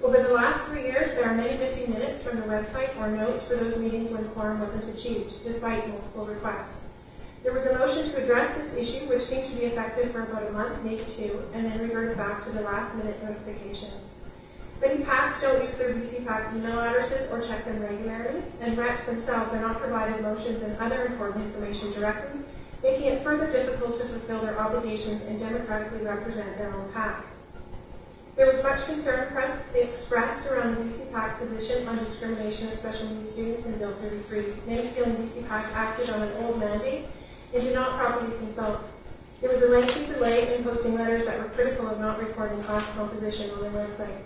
Over the last 3 years, there are many missing minutes from the website or notes for those meetings when quorum wasn't achieved, despite multiple requests. There was a motion to address this issue, which seemed to be effective for about a month, maybe 2, and then reverted back to the last-minute notifications. Many PACs don't use their BCPAC email addresses or check them regularly, and reps themselves are not provided motions and other important information directly, making it further difficult to fulfill their obligations and democratically represent their own PAC. There was much concern expressed around the BCPAC position on discrimination of special needs students in Bill 33, many feeling BCPAC acted on an old mandate and did not properly consult. There was a lengthy delay in posting letters that were critical of not reporting class composition on their website.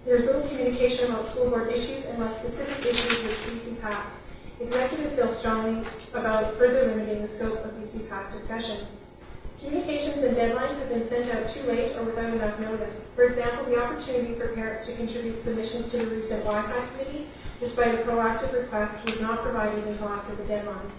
There is little communication about school board issues and less specific issues with BCPAC. Executive feels strongly about further limiting the scope of BCPAC discussions. Communications and deadlines have been sent out too late or without enough notice. For example, the opportunity for parents to contribute submissions to the recent Wi-Fi committee, despite a proactive request, was not provided until after the deadline.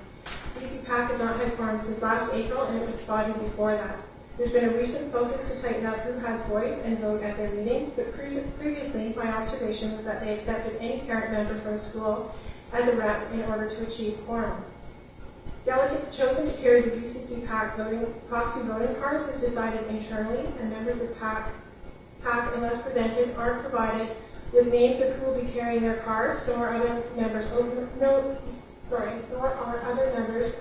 BCPAC has not had quorum since last April, and it was spotted before that. There's been a recent focus to tighten up who has voice and vote at their meetings, but previously my observation was that they accepted any parent member from a school as a rep in order to achieve quorum. Delegates chosen to carry the BCCPAC proxy voting cards is decided internally, and members of PAC, unless presented, aren't provided with names of who will be carrying their cards, nor are other members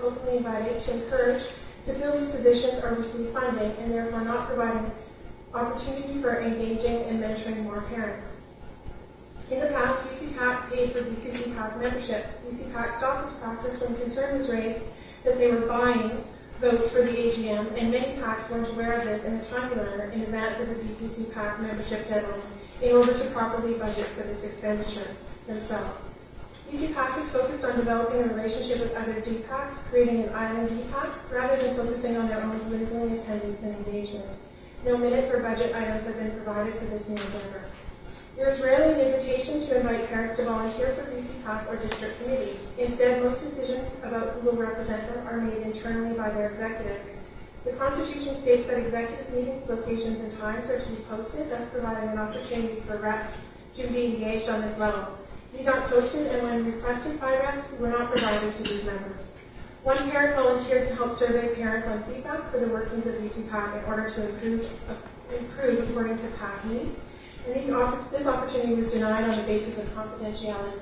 openly invited to encourage to fill these positions or receive funding, and therefore not providing opportunity for engaging and mentoring more parents. In the past, BCPAC paid for BCCPAC memberships. BCPAC stopped this practice when concern was raised that they were buying votes for the AGM, and many PACs weren't aware of this in a timely manner in advance of the BCCPAC membership deadline in order to properly budget for this expenditure themselves. BCPAC is focused on developing a relationship with other DPACs, creating an island DPAC, rather than focusing on their own dwindling attendance and engagement. No minutes or budget items have been provided for this new endeavor. There is rarely an invitation to invite parents to volunteer for BCPAC or district committees. Instead, most decisions about who will represent them are made internally by their executive. The Constitution states that executive meetings, locations, and times are to be posted, thus providing an opportunity for reps to be engaged on this level. These aren't posted, and when requested by reps, were not provided to these members. One parent volunteered to help survey parents on feedback for the workings of BCPAC in order to improve according to PAC needs. And this opportunity was denied on the basis of confidentiality.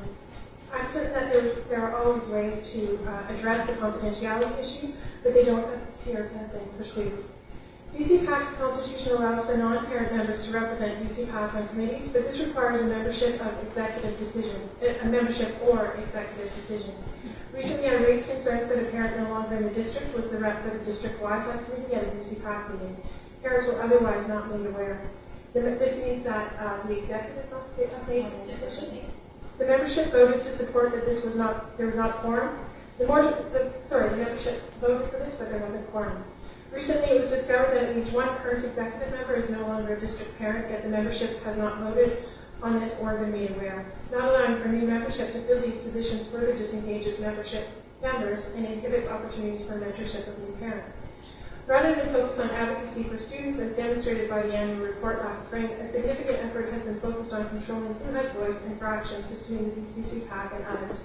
I'm certain that there are always ways to address the confidentiality issue, but they don't appear to have been pursued. BCPAC's constitution allows for non-parent members to represent BCPAC on committees, but this requires a membership or executive decision. Recently, I raised concerns that a parent no longer in the district was the rep for the district Wi-Fi committee at a BCPAC meeting. Parents were otherwise not made aware. This means that the executive must have made this decision. The membership voted to support that there was not quorum. The membership voted for this, but there wasn't quorum. Recently, it was discovered that at least one current executive member is no longer a district parent, yet the membership has not voted on this or been made aware. Not allowing for new membership to fill these positions further disengages members and inhibits opportunities for mentorship of new parents. Rather than focus on advocacy for students, as demonstrated by the annual report last spring, a significant effort has been focused on controlling who has voice and fractions between the BCC PAC and others.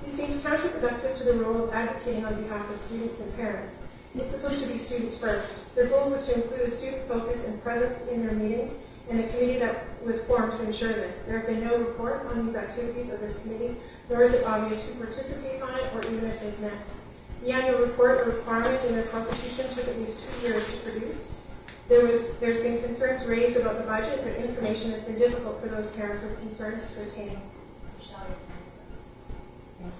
This seems counterproductive to the role of advocating on behalf of students and parents. It's supposed to be students first. Their goal was to include a student focus and presence in their meetings, and a committee that was formed to ensure this. There have been no report on these activities of this committee, nor is it obvious who participates on it or even if they've met. The annual report, a requirement in their constitution, took at least 2 years to produce. There's been concerns raised about the budget, but information has been difficult for those parents with concerns to attain.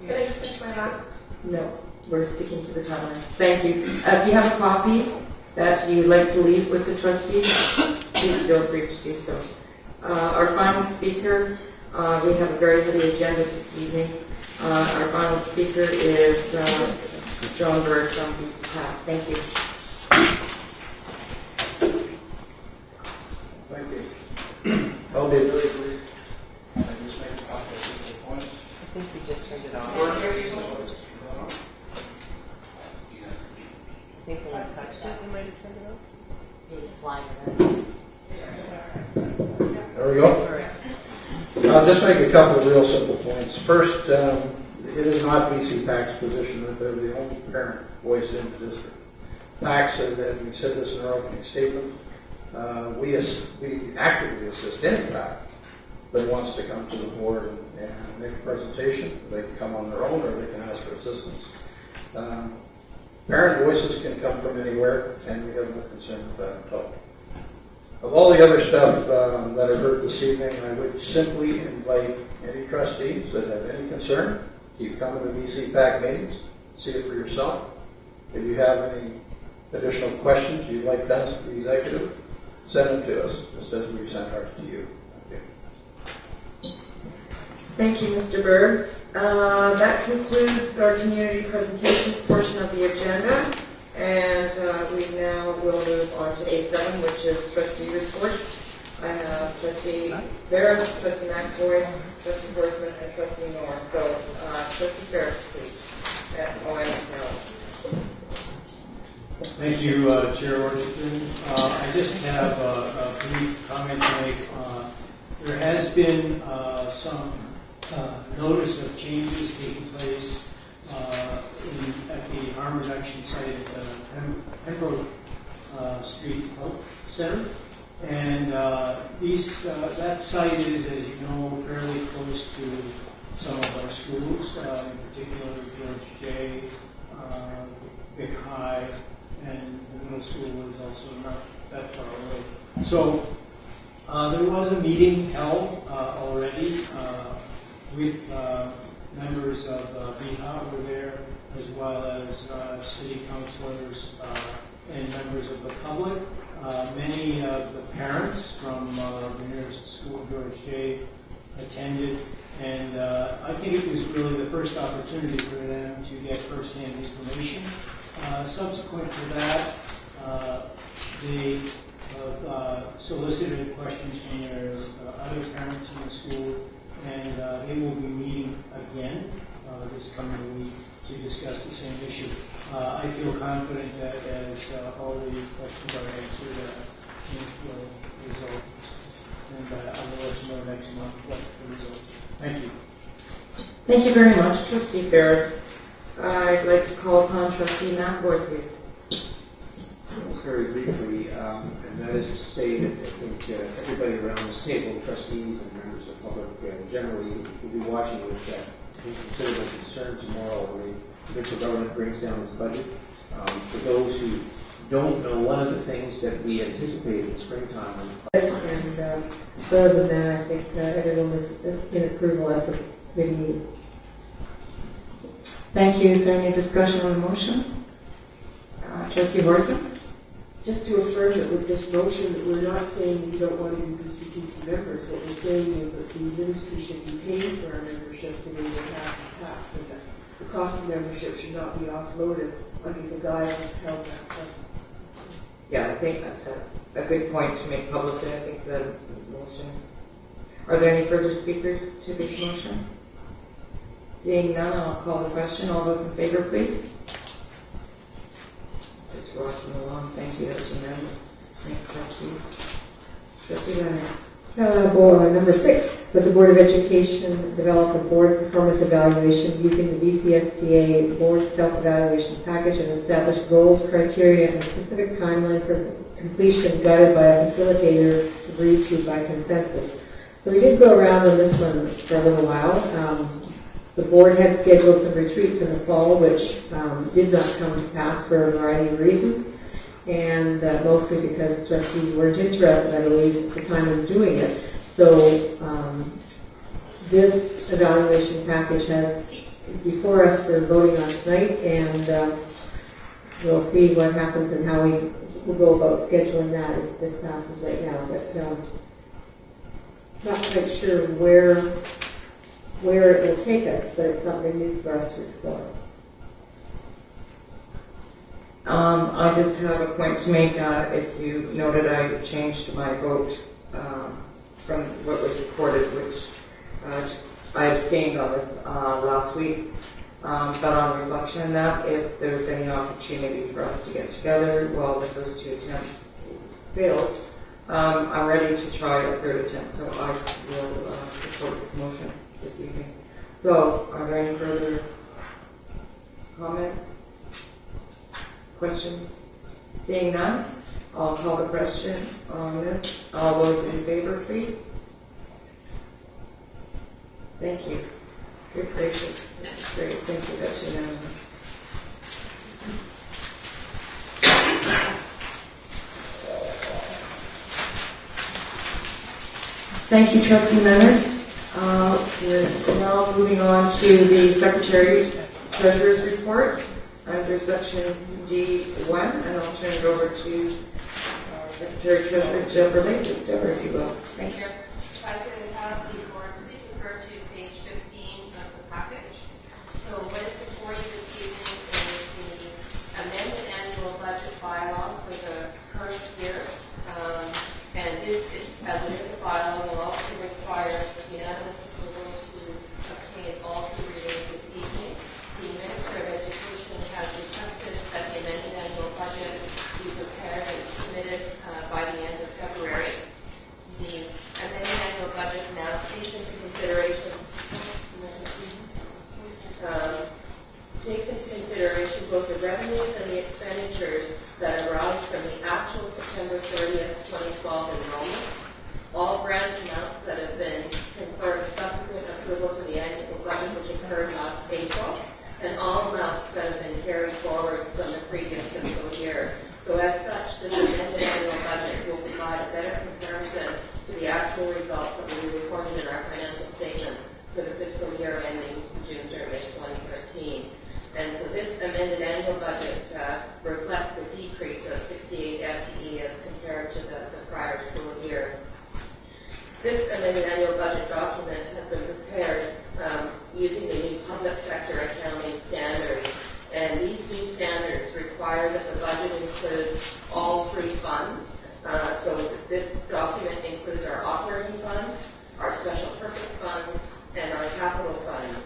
Can I just finish my last? No, we're sticking to the timeline. Thank you. If you have a copy that you'd like to leave with the trustees, please feel free to do so. Our final speaker, we have a very heavy agenda this evening. Our final speaker is John Bird from BCPAC. Thank you. Thank you. I'll be very brief. I just make a couple of points. I think we just turned it on. I think the lights are slide it in. There we go. I'll just make a couple of real simple points. First, it is not BCPAC's position that they're the only parent voice in the district. PAC said that, we said this in our opening statement, we actively assist any PAC that wants to come to the board and make a presentation. They can come on their own or they can ask for assistance. Parent voices can come from anywhere, and we have no concern with that at all. Of all the other stuff that I heard this evening, I would simply invite any trustees that have any concern, keep coming to BCPAC meetings, see it for yourself. If you have any additional questions you'd like to ask the executive, send them to us, just as we sent ours to you. Thank you, Mr. Berg. That concludes our community presentations portion of the agenda, and we now will move on to A7, which is trustee report. I have trustee Barrett, trustee McAvoy, trustee Horstman, and trustee Norm. So, trustee Barrett, please. Thank you, Chair Washington. I just have a brief comment to make. There has been some notice of changes taking place at the harm reduction site at Pembroke Street Health Center. And that site is, as you know, fairly close to some of our schools, in particular George J., Big High, and the middle school is also not that far away. So there was a meeting held already with members of BHA were there, as well as city councilors and members of the public. Many of the parents from the nearest school, George J., attended, and I think it was really the first opportunity for them to get firsthand information. Subsequent to that, they solicited questions from their other parents in the school, and they will be meeting again this coming week to discuss the same issue. I feel confident that as all the questions are answered, things will resolve. And I will let you know next month what the result is. Thank you. Thank you very much, Trustee Barrett. I'd like to call upon Trustee McAvoy, please. Very briefly, and that is to say that I think everybody around this table, trustees and members of the public generally, will be watching with considerable concern tomorrow when the provincial government brings down its budget. For those who don't know, one of the things that we anticipated in springtime And further than that, I think everyone was in approval at the committee meeting. Thank you. Is there any discussion on the motion? Trustee Horstman? just to affirm that with this motion, that we're not saying we don't want to be BCPC members. What we're saying is that the ministry should be paying for our membership the way they have in the past, and that the cost of membership should not be offloaded under the guise of held that. Yeah, I think that's a good point to make publicly. I think the motion. Are there any further speakers to this motion? Seeing none, I'll call the question. All those in favor, please. Just walking along. Thank you. That's unanimous. Thanks, Trustee. Trustee Leonard. Board number 6, that the Board of Education develop a board performance evaluation using the BCSDA board self-evaluation package and establish goals, criteria, and a specific timeline for completion guided by a facilitator agreed to by consensus. So we did go around on this one for a little while. The board had scheduled some retreats in the fall, which did not come to pass for a variety of reasons, and mostly because trustees weren't interested, I believe, at the time of doing it. So this evaluation package is before us for voting on tonight, and we'll see what happens and how we will go about scheduling that if this passes right now. But not quite sure where it will take us, but it's something new for us to explore. I just have a point to make. If you noted, I changed my vote from what was recorded, which I abstained on this last week. But on reflection on that, if there's any opportunity for us to get together while the first 2 attempts failed, I'm ready to try a third attempt. So I will support this motion this evening. So, are there any further comments? Questions? Seeing none, I'll call the question on this. All those in favor, please. Thank you. Good gracious. That's great. Thank you. That's unanimous. Thank you, Trustee Leonard. We're now moving on to the Secretary Treasurer's Report under Section D1, and I'll turn it over to Secretary Treasurer Deborah Lacey. Deborah, if you will. Thank you. If I could ask the board, please refer to page 15 of the package. So what is before you this evening is the amended annual budget bylaw for the current year. And this, as it is a bylaw, will also require unanimous approval to obtain all 3 readings this evening. The Minister of Education has requested that the amended annual budget be prepared and submitted by the end of February. The amended annual budget now takes into consideration both the revenues and the expenditures that arise from the actual September 30th, 2012 enrollments, all grant amounts that have been confirmed subsequent approval to the annual budget, which occurred last April, and all amounts that have been carried forward from the previous fiscal year. So as such, this amended annual budget will provide a better comparison to the actual results that will be reported in our financial statements for the fiscal year ending June 30th, 2013. And so this amended annual budget reflects a decrease of 68 FTE as compared to the prior school year. This amended annual budget document has been prepared using the new public sector accounting standards. And these new standards require that the budget includes all 3 funds. So this document includes our operating fund, our special purpose funds, and our capital funds.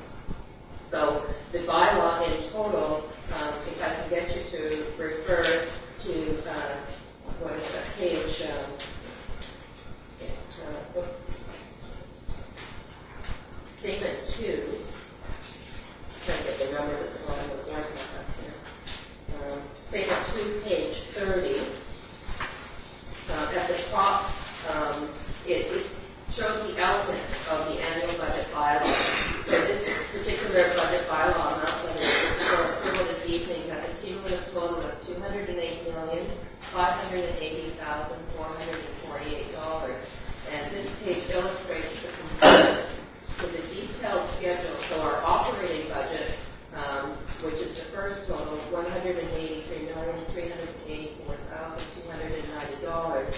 So the bylaw in total, if I can get you to refer to what is that page? Statement 2. Trying to get the numbers at the bottom of the line. Statement 2, page 30. At the top, it shows the elements of the annual budget bylaw. So this particular budget bylaw amount that is for approval this evening has a cumulative total of $208,580,448. And this page illustrates the components with a detailed schedule. So our operating budget, which is the first total, $183,384,290,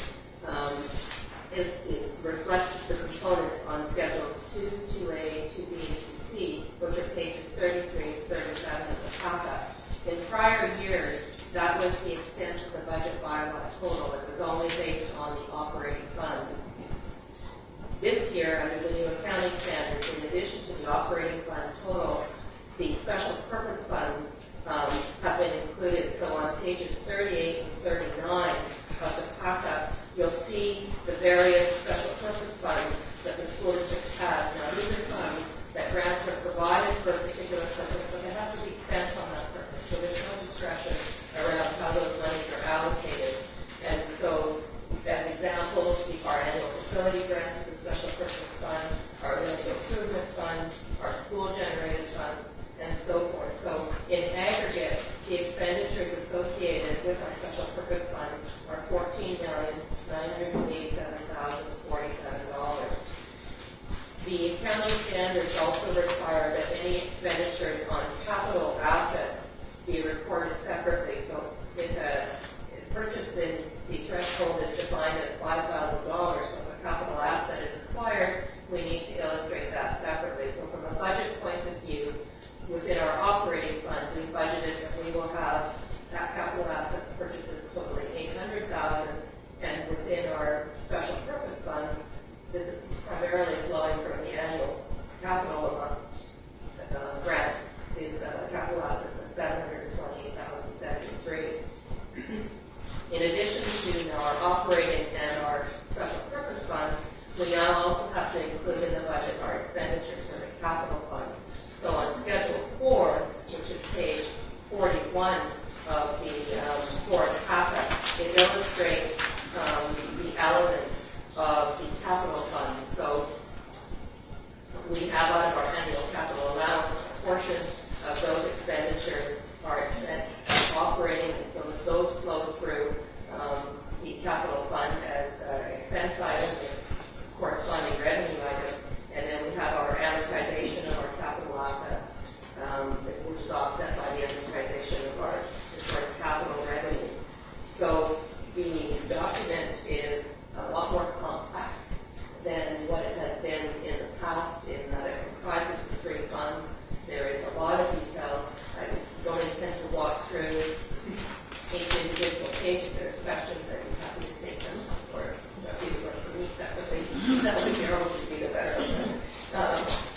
reflects the components on schedules 2, 2A, 2B, and 2C, which are pages 33 and 37 of the packet. In prior years, that was the extent of the budget bylaw total. It was only based on the operating fund. This year, under the new accounting standards, in addition to the operating fund total, the special purpose funds have been included. So on pages 38 and 39 of the packet, you'll see the various special purpose funds that the school district has. Now, these are funds that grants are provided for a particular purpose, but they have to be spent on that purpose. So there's no discretion around how those monies are allocated. And so, as examples, our annual facility grant is a special purpose fund, our energy improvement fund, our school-generated funds, and so forth. So, in aggregate, the expenditures associated with our special purpose funds are $14,987,047. The accounting standards also require that any expenditures on capital assets be recorded separately. So if a purchase in the threshold is defined as $5,000, so if a capital asset is acquired, we need to illustrate that separately. So from a budget point of view, within our operating fund, we budgeted that we will have that capital assets purchases totaling $800,000, and within our special purpose funds, this is primarily flowing from the annual capital grant, is capital assets of $728,073. In addition to our operating and our special purpose funds, we now also have to include in the budget our expenditures for the capital fund. So on Schedule 4, which is page 41 of the board packet, it illustrates the elements of the capital fund. So we have out of our annual capital allowance, a portion of those expenditures are expense operating, and so those flow through the capital fund as expense item and corresponding revenue item. And then we have our amortization of our capital assets, which is offset by the amortization of our historic capital revenue. So the document is a lot more complex than what it has been in the past, in that it comprises the three funds. There is a lot of details. I don't intend to walk through each individual page. If there's questions, I'd be happy to take them, or just either work for me separately. That would be the better.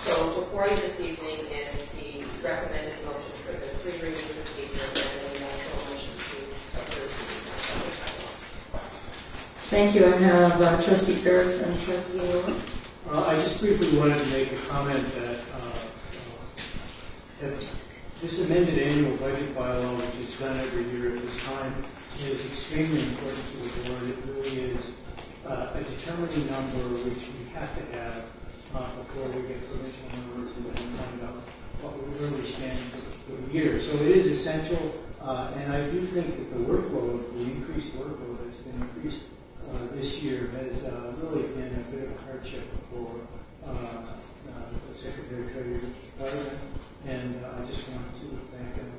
So before you this evening is the recommended motion for the three readings this evening, and then the actual motion to approve the Thank you. I have Trustee Ferris and Trustee Moore. I just briefly wanted to make a comment that this amended annual budget bylaw, which is done every year at this time, is extremely important to the board. It really is a determining number which we have to have before we get provisional numbers and then find out what we're really standing for the year. So it is essential, and I do think that the workload, the increased workload that's been increased this year has really been a bit of a hardship for the Secretary of Treasury's Department, and I just wanted to thank them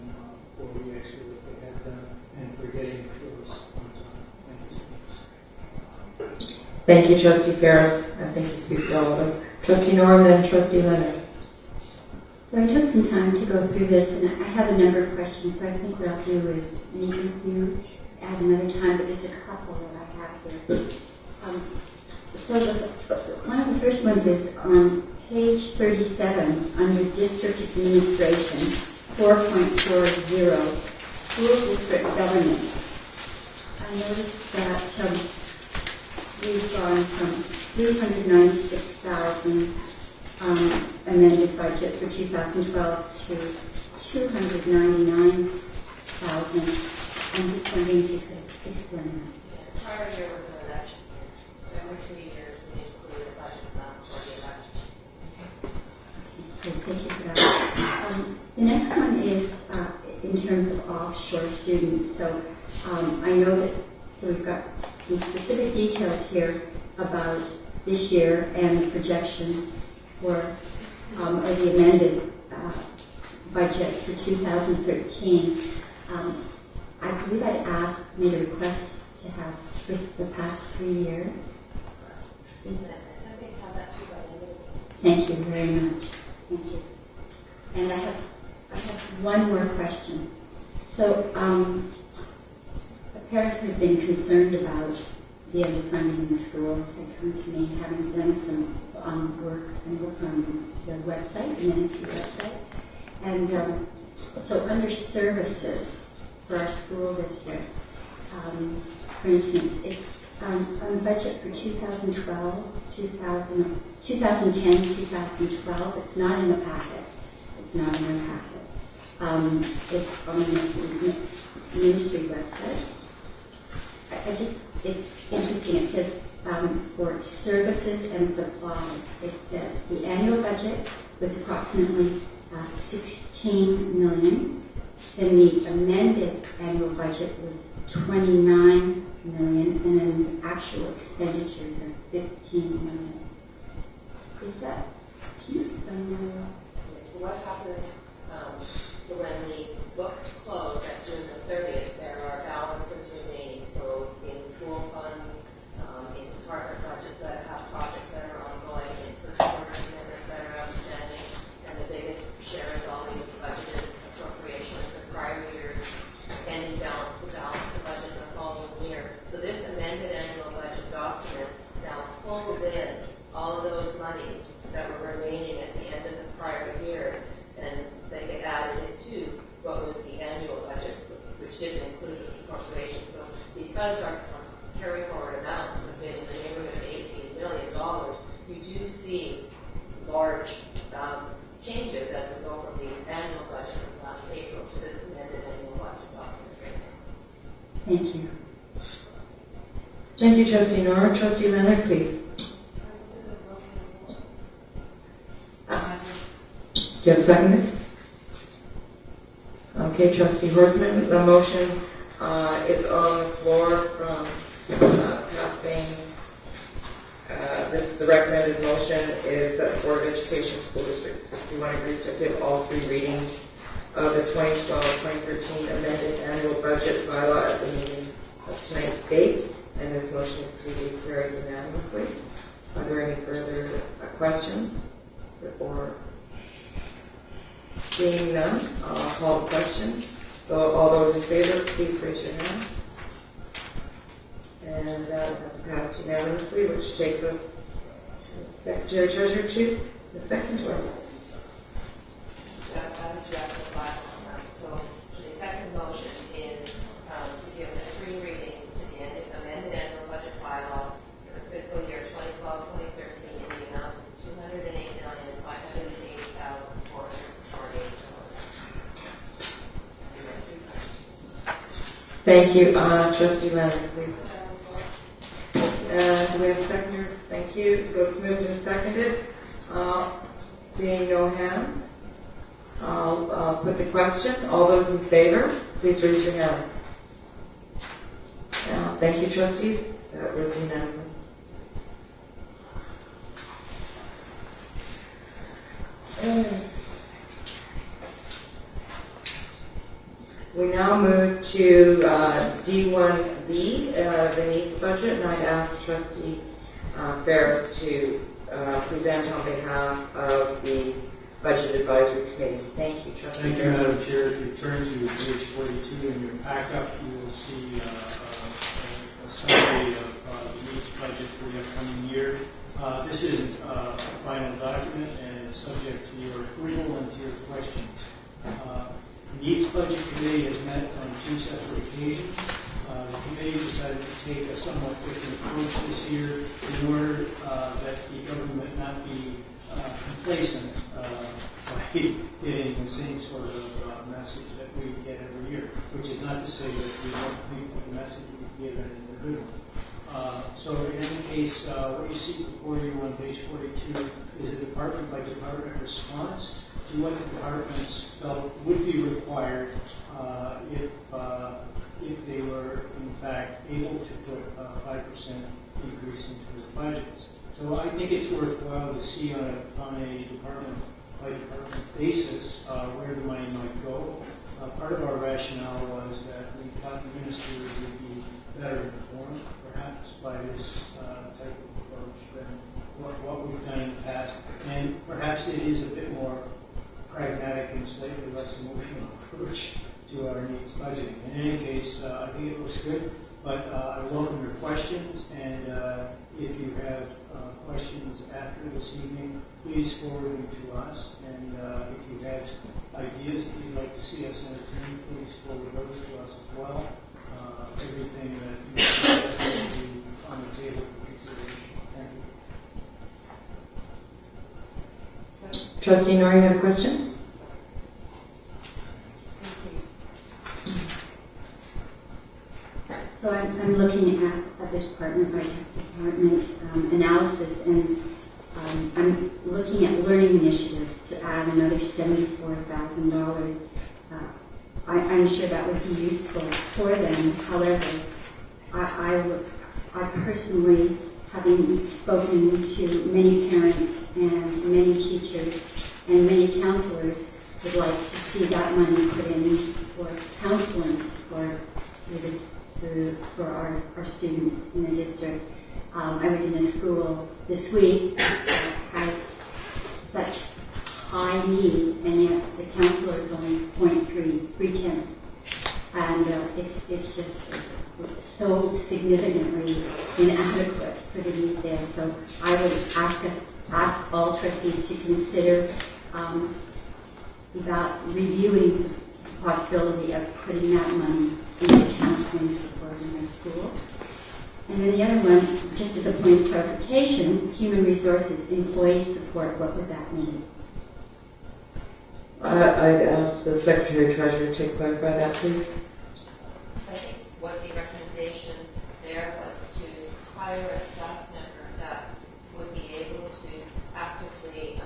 for the extra that they have done and for getting it to us on time. Thank you. Thank you, Trustee Ferris. I think you speak for all of us. Trustee Norman and Trustee Leonard. So I took some time to go through this, and I have a number of questions, so I think what I'll do is meet with you at another time, but just a couple that I have here. So one of the first ones is on page 37, under District Administration, 4.40, School District Governance. I noticed that we've gone from $396,000 amended budget for 2012 to $299,000. I'm just wondering if you could explain that. The prior year was an election. So every 2 years we include a budget amount for the elections. Okay, thank you for that. The next one is in terms of offshore students. So I know that we've got some specific details here about this year and the projection for or the amended budget for 2013, I believe I made a request to have the past 3 years. Thank you very much. Thank you. And I have one more question. So, a parent has been concerned about the underfunding in the schools. Had come to me having done some work on the website, the ministry website. And so under services for our school district, for instance, it's on the budget for 2012, 2010, 2012. It's not in the packet. It's not in the packet. It's on the ministry website. It's interesting. It says for services and supplies. It says the annual budget was approximately 16 million. Then the amended annual budget was 29 million, and then the actual expenditures are 15 million. Is that somewhere? So what happens, so when the books close at June the 30th, there are balances remaining. So in school funds, in department budgets that have projects that are ongoing, in purchase order commitments that are outstanding, and the biggest share is always budgeted appropriations for prior years, ending balance to balance the budget the following year. So this amended annual budget document now pulls in all of those monies that were remaining at the end of the prior year, and they get added into what was the annual budget, which didn't include the appropriation. So because our carry forward amounts have been in the neighborhood of $18 million, you do see large changes as we go from the annual budget from last April to this amended annual budget document. Thank you. Thank you, Trustee Nora. Trustee Leonard, please. Do you have a second? Okay, Trustee Horstman. The motion is on the floor from Kathleen. The recommended motion is that Board of Education School District 61 agrees to give all 3 readings of the 2012-2013 amended annual budget bylaw at the meeting of tonight's date, and this motion is to be carried unanimously. Are there any further questions before? Seeing none, I'll call the question. So all those in favor, please raise your hand. And that has passed unanimously, which takes us to the Secretary Treasurer to the second one. So the second motion is to give the 3 readings to the amended annual budget bylaw for the fiscal year 2012-2013 in the amount of $208,580,448. Thank you. Trustee Leonard, please. Do we have a seconder? Thank you. So it's moved and seconded. Seeing no hands, I'll put the question. All those in favor, please raise your hand. Thank you, trustees. That was unanimous. We now move to D1B, the needs budget, and I'd ask Trustee Ferris to present on behalf of the Budget Advisory Committee. Thank you, Trustee. Thank you, Madam Chair. If you turn to page 42 in your backup, you will see a summary of the needs budget for the upcoming year. This isn't a final document and it's subject to your approval and to your questions. The Needs Budget Committee has met on 2 separate occasions. The committee decided to take a somewhat different approach this year in order that the government not be complacent by getting the same sort of message that we get every year, which is not to say that we don't think that the message we give is a good one. So in any case, what you see before you on page 42 is a department by department response to what the departments felt would be required if they were in fact able to put a 5% increase into the budgets. So I think it's worthwhile to see on a department department basis where the money might go. Part of our rationale was that we thought the minister would be better informed, perhaps, by this type of approach than what we've done in the past. And perhaps it is a bit more pragmatic and slightly less emotional approach to our needs budgeting. In any case, I think it looks good, but I welcome your questions, and if you have questions after this evening, please forward them to us, and if you have ideas that you'd like to see us entertain, please forward those to us as well. Everything that you suggest will be on the table for consideration. Thank you. Trustee Nori, you have a question? So I'm looking at the department by department analysis, and I'm looking at learning initiatives to add another $74,000. I'm sure that would be useful for them. However, I personally, having spoken to many parents and many teachers and many counselors, would like to see that money put in for counseling for our students in the district. I was in a school this week that has such high need, and yet the counselor is only 0.3 and it's just so significantly inadequate for the need there. So I would ask all trustees to consider about reviewing the possibility of putting that money into counseling support in their schools. And then the other one, just as a point of clarification, human resources, employee support, what would that mean? I'd ask the Secretary Treasurer to clarify that, please. I think what the recommendation there was to hire a staff member that would be able to actively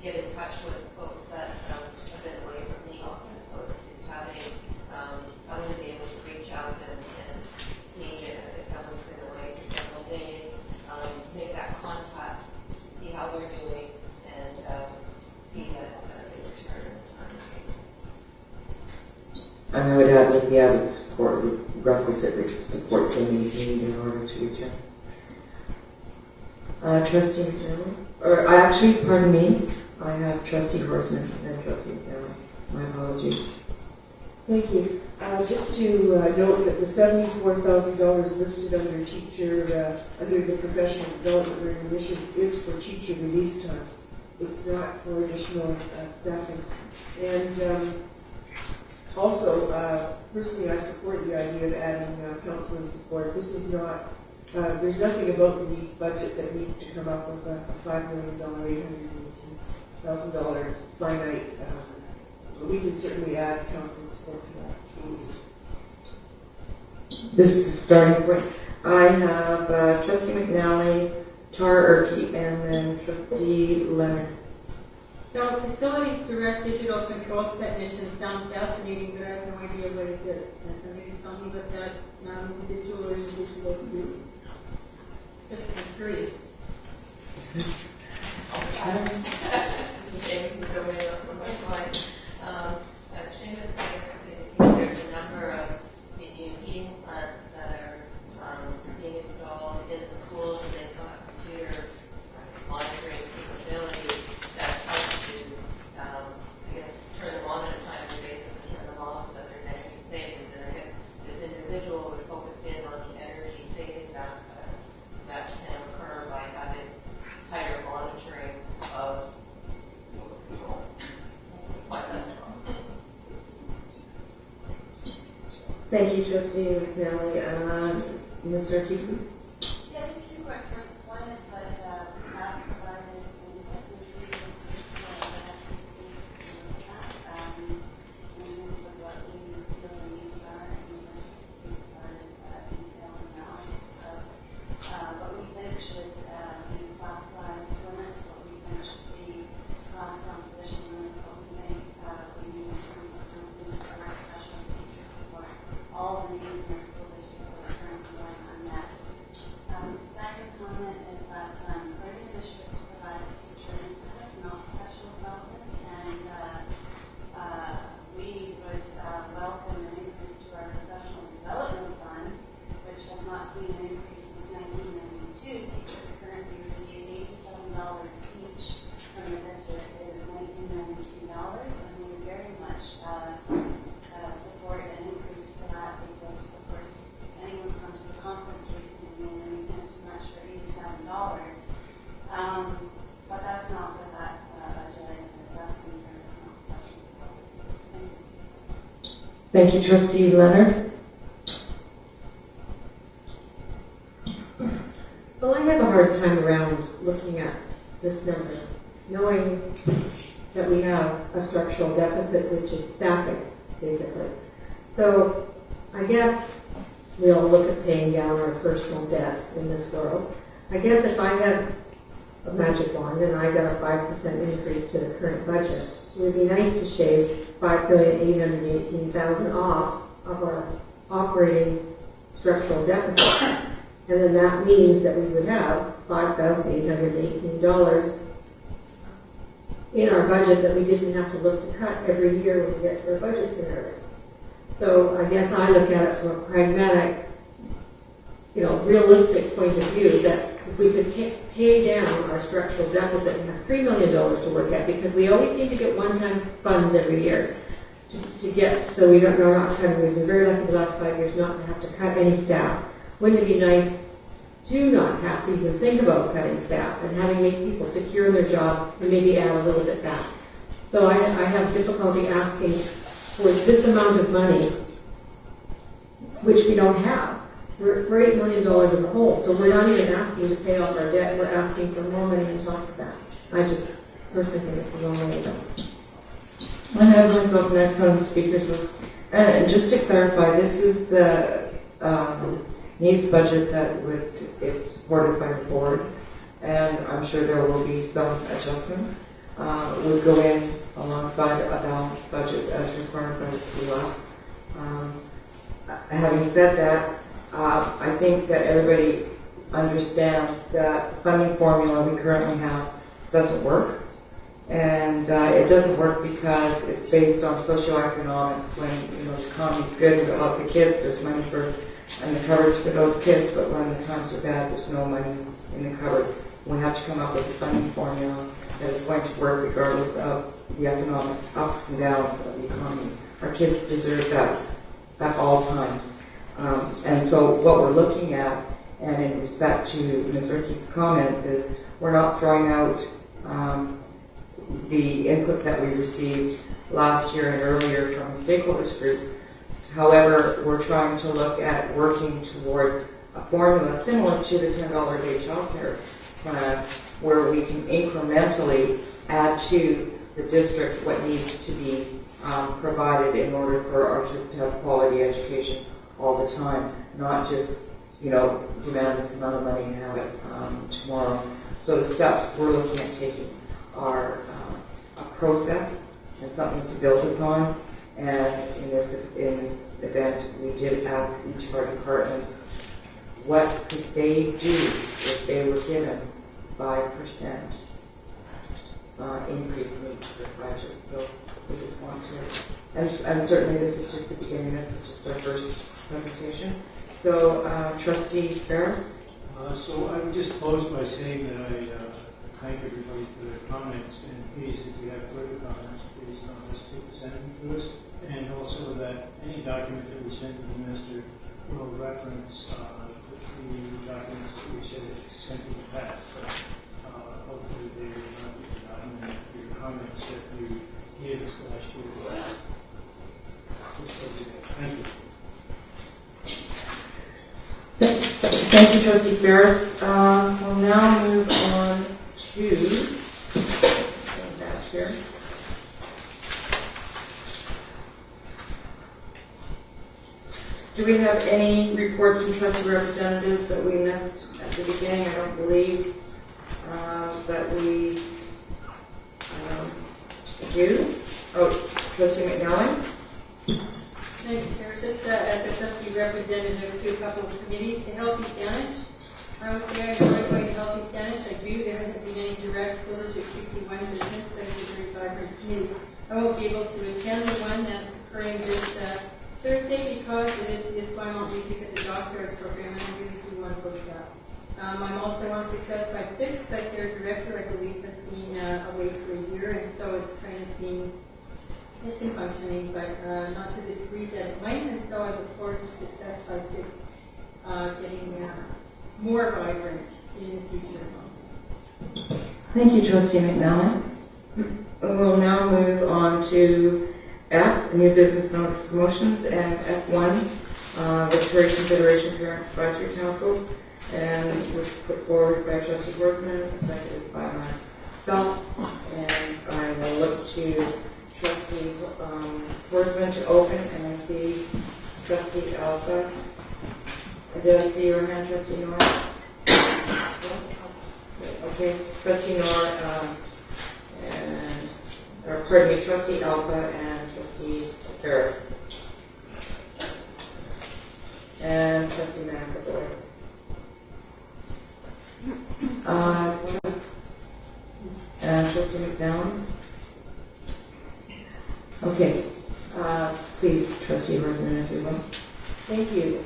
get in touch with folks that have been away from the office. So it's having someone to be able to reach out and see if someone's been away for several days, make that contact, see how they're doing, and see that they return on the case. And I would add that the added support, the requisite support they need in order to reach out. Trustee McNally? Or actually, pardon me, I have Trustee Horseman and then Trustee McNally. My apologies. Thank you. Just to note that the $74,000 listed under teacher, under the professional development learning initiatives is for teacher release time. It's not for additional staffing. And also, personally, I support the idea of adding counseling support. This is not, there's nothing about the needs budget that needs to come up with a $5 million, $800,000 finite. We can certainly add counseling support to that. This is a starting point. I have Trustee McNally, Tara Erke, and then Trustee Leonard. So facilities direct digital control technician sounds fascinating, but I have no idea what it is. Can somebody tell me what that non-individual or individual do? Just I'm curious. It's a shame we can go in on somebody's life. Seamus, I guess, there's a number of new heating plants that are being installed in the schools, and they've got computer monitoring capabilities that help to, I guess, turn them on on a timely basis and turn them off so that there's energy savings. And I guess this individual would focus in on the energy savings aspects that can occur by having tighter monitoring of those controls. That's my best thought. Thank you, Trustee McNally. Mr. Keaton? Yeah, just two quick points. One is that we have provided in the reasons of what we feel the needs are, and we must provide detailed analysis of what we think should be class-size limits, what we think should be class composition limits, what we think we need in terms of improvements for our special teacher support, all the needs in our school district that are currently going unmet. Thank you, Trustee Leonard. Well, I have a hard time around looking at this number, knowing that we have a structural deficit, which is staffing, basically. So I guess we all look at paying down our personal debt in this world. I guess if I had a magic wand and I got a 5% increase to the current budget, it would be nice to shave $5,818,000 off of our operating structural deficit. And then that means that we would have $5,818 in our budget that we didn't have to look to cut every year when we get to our budget scenario. So I guess I look at it from a pragmatic, realistic point of view, that if we could pay down our structural deficit and have $3 million to work at, because we always seem to get one-time funds every year to get, so we're not cutting. We've been very lucky the last 5 years not to have to cut any staff. Wouldn't it be nice to not have to even think about cutting staff and having make people secure in their job and maybe add a little bit back? So I have difficulty asking for this amount of money, which we don't have. We're $8 million in the hole, so we're not even asking to pay off our debt. We're asking for more money on top of that. I just personally think it's the wrong way to go. I have myself next on the speakers list. And just to clarify, this is the needs budget that it's supported by the board, and I'm sure there will be some adjustments. Would go in alongside a balanced budget as required by the CLF. Having said that, I think that everybody understands that the funding formula we currently have doesn't work. And it doesn't work because it's based on socioeconomics. When the economy's good, we've got lots of kids, there's money and the coverage for those kids, but when the times are bad, there's no money in the cupboard. We have to come up with a funding formula that is going to work regardless of the economic ups and downs of the economy. Our kids deserve that at all times. And so what we're looking at, and in respect to Ms. Urquhart's comments, is we're not throwing out the input that we received last year and earlier from the stakeholders group. However, we're trying to look at working towards a formula similar to the $10 a day child care plan, where we can incrementally add to the district what needs to be provided in order for our children to have quality education all the time, not just, demand this amount of money and have it tomorrow. So the steps we're looking at taking are a process and something to build upon. And in this event, we did ask each of our departments what could they do if they were given 5% increase in their budget. So we just want to, and certainly this is just the beginning. This is just our first presentation. So Trustee Ferris. So I would just close by saying that I thank everybody for their comments, and please, if you have further comments, please send them to us. And also that any document that we send to the minister will reference the documents that we sent in the past. So hopefully they will not be forgotten, and your comments that you gave us last year will thank you. Thank you, Trustee Ferris. We'll now move on to back here. Do we have any reports from trustee representatives that we missed at the beginning? I don't believe that we do. Oh, Trustee McNally? Thank you, Chair. Just as a trustee representative to a couple of committees, the Healthy Saanich. I would say I'm joined by the Healthy Saanich. I agree there hasn't been any direct School District 61 business, but it's a very vibrant committee. I won't be able to attend the one that's occurring this Thursday because it is final week at the doctorate program, and I really do want to go to that. I'm also on Success by 6, but their director, I believe, has been away for a year, and so it's kind of been functioning, but not to the degree that it might, and so I look forward to Success by 6 getting more vibrant in the future. Thank you, Trustee McNally. We'll now move on to F, new business notice motions, and F1, Victoria Consideration Parent Advisory Council, and which put forward by Trustee Workman, seconded by myself, and I will look to Trustee Workman to open, and I see Trustee Alpha. Did I see your hand, Trustee Nora? Okay, Trustee Nora, pardon me, Trustee Alpha and Trustee Barrett. And Trustee McAvoy. And Trustee McNally. Okay, please, Trustee Workman, if you will. Thank you.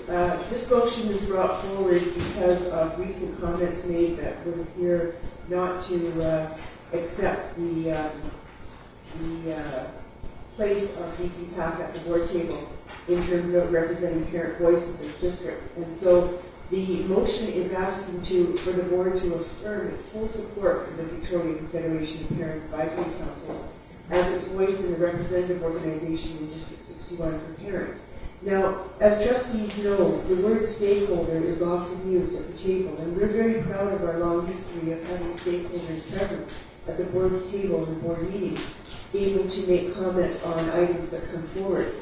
This motion is brought forward because of recent comments made that would appear not to accept the place of BCPAC at the board table in terms of representing parent voice in this district. And so the motion is asking for the board to affirm its full support for the Victoria Confederation of Parent Advisory Councils as its voice in the representative organization in District 61 for parents. Now, as trustees know, the word stakeholder is often used at the table, and we're very proud of our long history of having stakeholders present at the board table and board meetings, able to make comment on items that come forward.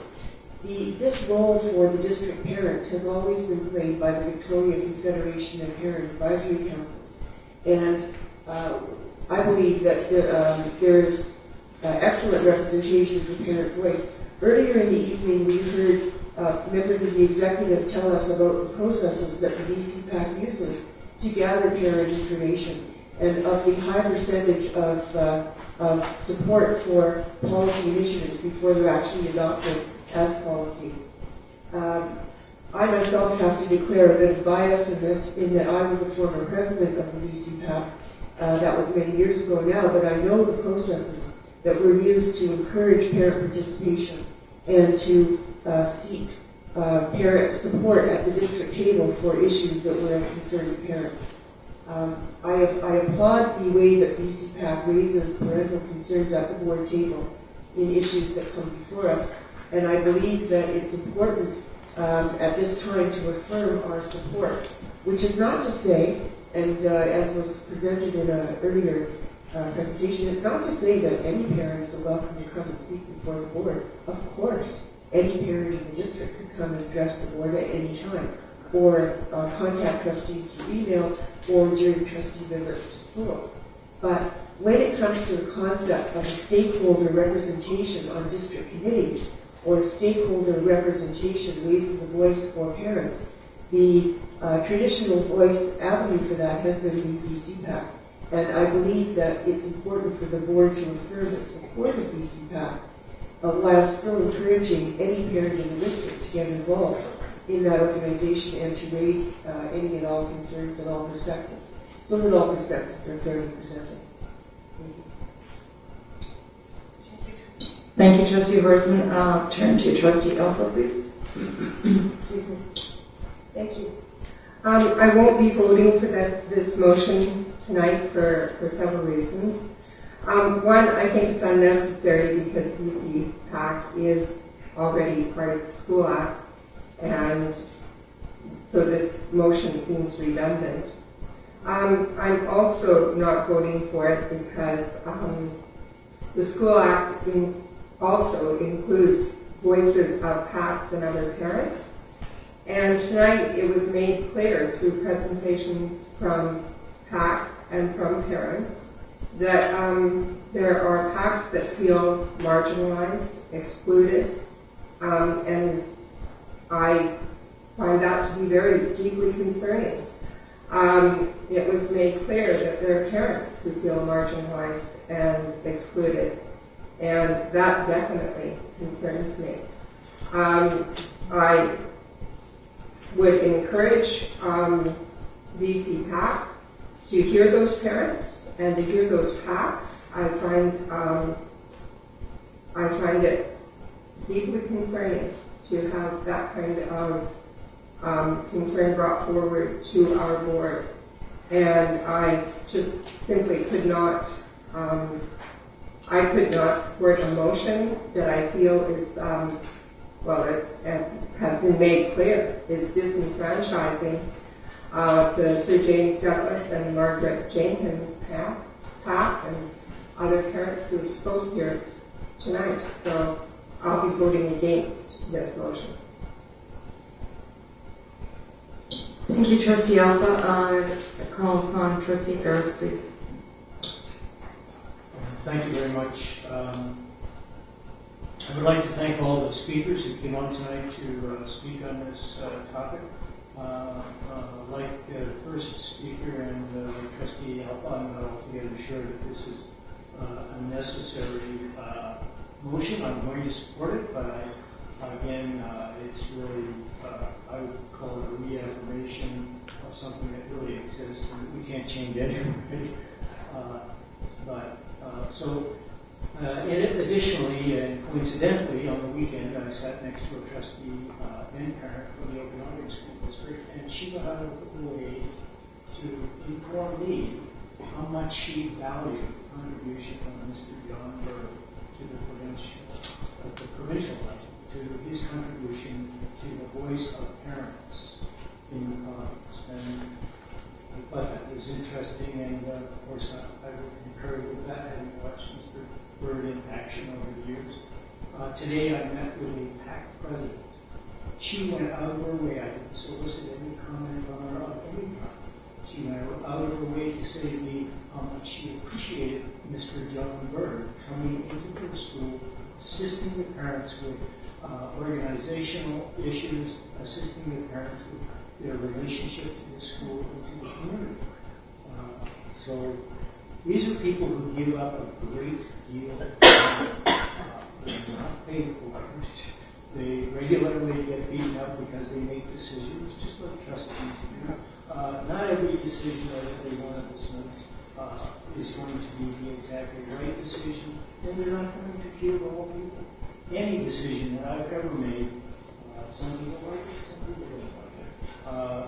This role for the district parents has always been played by the Victoria Confederation of Parent Advisory Councils, and I believe that there is excellent representation for parent voice. Earlier in the evening, we heard members of the executive tell us about the processes that the BCPAC uses to gather parent information and of the high percentage of support for policy initiatives before they're actually adopted as policy. I myself have to declare a bit of bias in this, in that I was a former president of the BCPAC. That was many years ago now, but I know the processes that were used to encourage parent participation and to seek parent support at the district table for issues that were of concern to parents. I applaud the way that BCPAC raises parental concerns at the board table in issues that come before us, and I believe that it's important at this time to affirm our support, which is not to say, and as was presented in an earlier presentation, it's not to say that any parent is welcome to come and speak before the board. Of course, any parent in the district could come and address the board at any time, or contact trustees through email, or during trustee visits to schools. But when it comes to the concept of a stakeholder representation on district committees, or stakeholder representation raising the voice for parents, the traditional voice avenue for that has been the BCPAC. And I believe that it's important for the board to affirm its support of BCPAC while still encouraging any parent in the district to get involved in that organization and to raise any and all concerns and all perspectives, so that all perspectives are fairly presented. Thank you, Trustee Horseman. I'll turn to Trustee Alpha, please. Thank you. I won't be voting for this motion tonight for several reasons. One, I think it's unnecessary because BCPAC is already part of the School Act, and so this motion seems redundant. I'm also not voting for it because the School Act also includes voices of PACs and other parents. And tonight it was made clear through presentations from PACs and from parents that there are PACs that feel marginalized, excluded, and I find that to be very deeply concerning. It was made clear that there are parents who feel marginalized and excluded, and that definitely concerns me. I would encourage BCPAC to hear those parents and to hear those PACs. I find it deeply concerning to have that kind of concern brought forward to our board, and I just simply could not I could not support a motion that I feel is, it has been made clear, is disenfranchising the Sir James Douglas and Margaret Jenkins path and other parents who have spoken here tonight. So I'll be voting against this motion. Thank you, Trustee Alpha. I call upon Trustee Ferris, please. Thank you very much. I would like to thank all the speakers who came on tonight to speak on this topic. Like the first speaker and Trustee Alpha, I'm not altogether sure that this is a necessary motion. I'm going to support it, but again, it's really, I would call it a reaffirmation of something that really exists, and we can't change anybody. Additionally and coincidentally, on the weekend, I sat next to a trustee and parent from the Okanagan School District, and she went out of the way to inform me how much she valued the contribution from Mr. John Bird to the provincial level, to his contribution to the voice of parents in the province. And I thought that was interesting, and of course I would concur with that, having watched Mr. Bird in action over the years. Today I met with a PAC president. She went out of her way, I didn't solicit any comment on her of any kind. She went out of her way to say to me how much she appreciated Mr. John Bird coming into the school, assisting the parents with organizational issues, assisting the parents with their relationship to the school and to the community. So these are people who give up a great deal. They're not paid for it. They regularly get beaten up because they make decisions, just like trustees do. Not every decision that every one of us makes is going to be the exactly right decision, and they're not going to give all people. Any decision that I've ever made, some people like it, some people don't like it.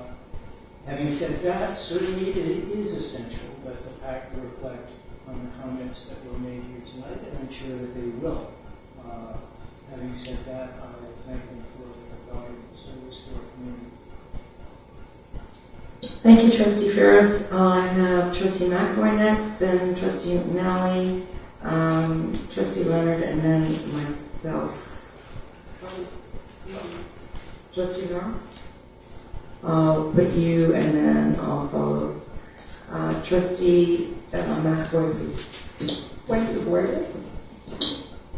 Having said that, certainly it is essential that the PAC reflect on the comments that were made here tonight, and I'm sure that they will. Having said that, I thank them for their valuable service to our community. Thank you, Trustee Ferris. I have Trustee McAvoy next, then Trustee McNally, Trustee Leonard, and then myself. Trustee Brown? I'll put you, and then I'll follow. Trustee McAvoy, please. Point of order.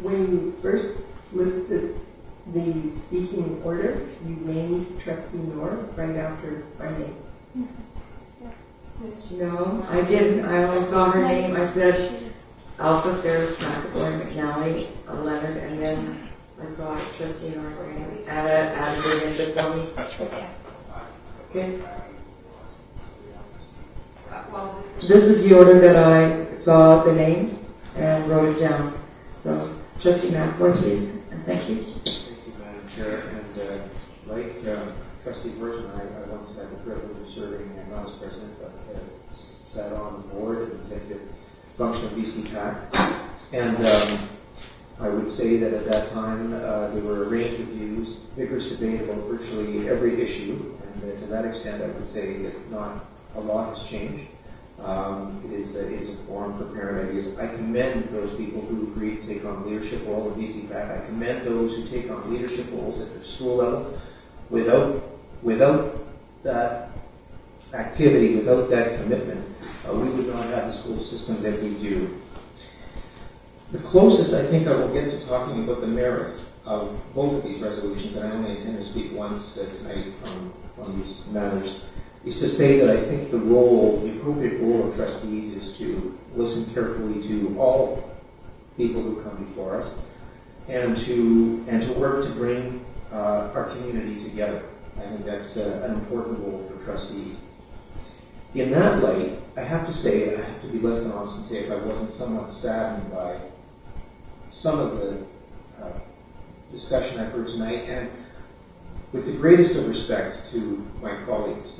When you first listed the speaking order, you named Trustee Norr right after my name. No, I didn't. I only saw her name. I said Alpha, Ferris, McAvoy, McNally, Leonard, and then I saw Trustee Norr's name. Add her in to tell me. Okay. This is the order that I saw the names and wrote it down. So, Trustee McAvoy, please, and thank you. Thank you, Madam Chair. And like Trustee Bursman, I once had the privilege of serving, not as president, but sat on the board and executive function of BC-PAC. And I would say that at that time there were a range of views, vigorous debate about virtually every issue, and to that extent I would say that not a lot has changed. It is a forum for parent ideas. I commend those people who agree to take on leadership role in BC-PAC. I commend those who take on leadership roles at the school level. Without that activity, without that commitment, we would not have the school system that we do. The closest I think I will get to talking about the merits of both of these resolutions, and I only intend to speak once tonight on these matters, is to say that I think the appropriate role of trustees is to listen carefully to all people who come before us, and to work to bring our community together. I think that's an important role for trustees. In that light, I have to say, I have to be less than honest and say if I wasn't somewhat saddened by some of the discussion I've heard tonight, and with the greatest of respect to my colleagues,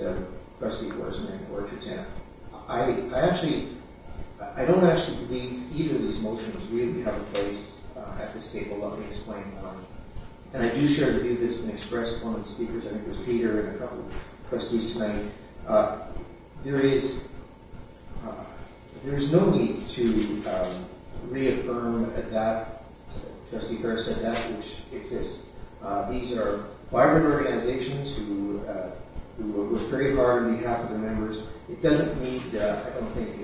Trustee Bursman and Orchard, I I don't actually believe either of these motions really have a place at this table. Let me explain why. And I do share the view that's been expressed by one of the speakers, I think it was Peter and a couple of trustees tonight. There is no need to reaffirm that, Trustee Kerr said that, which exists. These are vibrant organizations who work very hard on behalf of their members. It doesn't need, I don't think,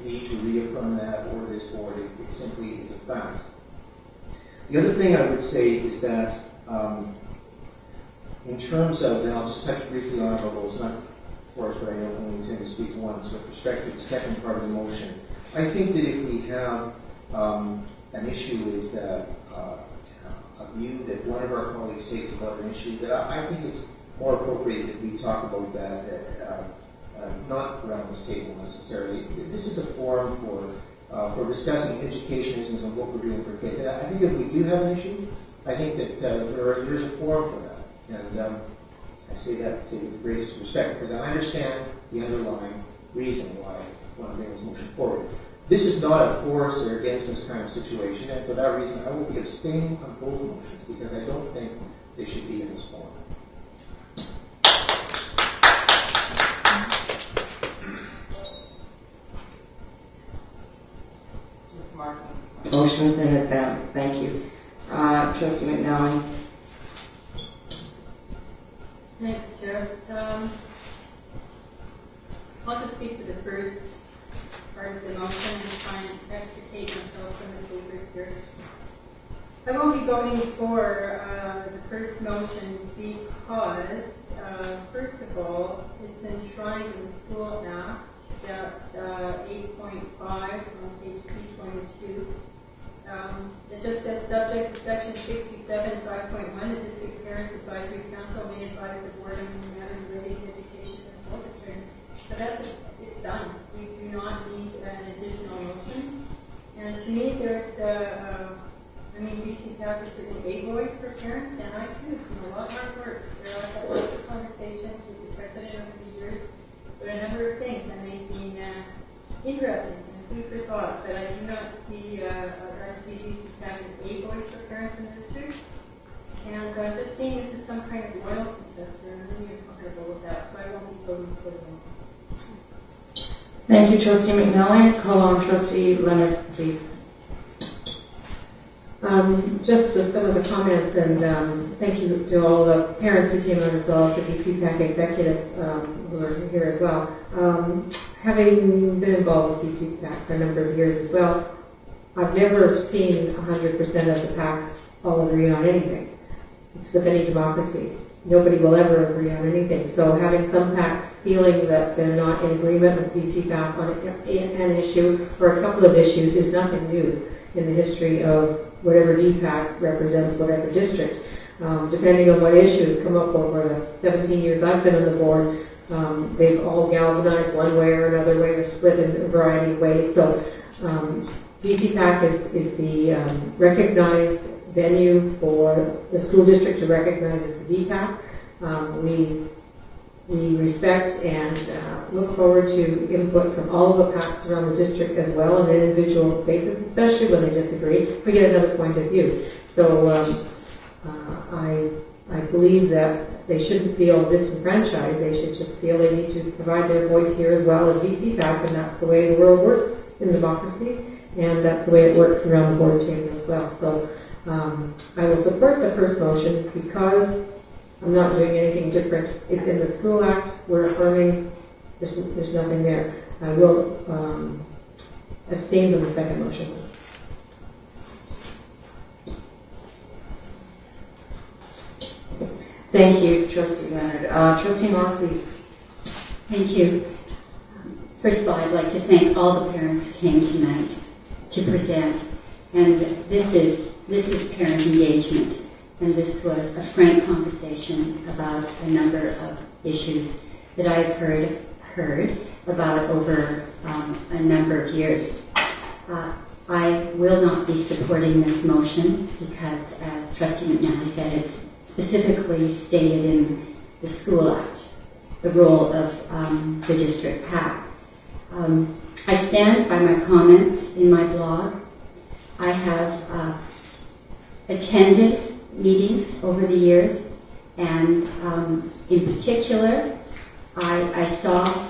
need to reaffirm that or this board. It simply is a fact. The other thing I would say is that in terms of, and I'll just touch briefly on it, although it's not, of course, but I don't only intend to speak once, with respect to the second part of the motion. I think that if we have an issue with a view that one of our colleagues takes about an issue, that I think it's more appropriate that we talk about that, not around this table necessarily. This is a forum for discussing education issues and what we're doing for kids. And I think if we do have an issue, I think that there's a forum for that. And I say that with the greatest respect because I understand the underlying reason why one of them was moving forward. This is not a for us or against this kind of situation, and for that reason I will be abstaining on both motions because I don't think they should be in this forum. Motion's in advance. Thank you. Trustee McNally. Thanks, Chair. I'll just speak to the first part of the motion and try and extricate myself from the papers here. I won't be voting for the first motion because, first of all, it's enshrined in the School Act, that 8.5 on page 322. It just says subject to section 67, 5.1, the District Parents Advisory Council may advise the board on matters relating to education and school district. So that's it. It's done. We do not need an additional motion. And to me, there's, BC Tech is certainly a voice for parents, and I too, it's been a lot of hard work. There are lots of conversations with the president over the years, but a number of things, and they've been interesting and food for thought. But I do not see BC Tech as a voice for parents in the district. And just seeing this as some kind of loyalty test, I'm really uncomfortable with that, so I won't be voting for them. Thank you, Trustee McNally. Call on Trustee Leonard, please. Just with some of the comments, and thank you to all the parents who came on as well as the BCPAC executive who are here as well. Having been involved with BCPAC for a number of years as well, I've never seen 100% of the PACs all agree on anything. It's with any democracy. Nobody will ever agree on anything. So having some PACs feeling that they're not in agreement with BCPAC on an issue or a couple of issues is nothing new in the history of whatever DPAC represents whatever district. Depending on what issues come up over the 17 years I've been on the board, they've all galvanized one way or another way or split in a variety of ways. So BCPAC is the recognized venue for the school district to recognize as the DPAC. We respect and look forward to input from all of the PACs around the district as well on an individual basis, especially when they disagree. We get another point of view. So I believe that they shouldn't feel disenfranchised. They should just feel they need to provide their voice here as well as BCPAC, and that's the way the world works in democracy, and that's the way it works around the board table as well. So I will support the first motion because I'm not doing anything different. It's in the School Act. We're affirming. There's nothing there. I will abstain from the second motion. Thank you, Trustee Leonard. Trustee Moore, please. Thank you. First of all, I'd like to thank all the parents who came tonight to present. And this is parent engagement. And this was a frank conversation about a number of issues that I've heard about over a number of years. I will not be supporting this motion because, as Trustee McNally said, it's specifically stated in the School Act, the role of the district PAC. I stand by my comments in my blog. I have attended meetings over the years, and in particular, I saw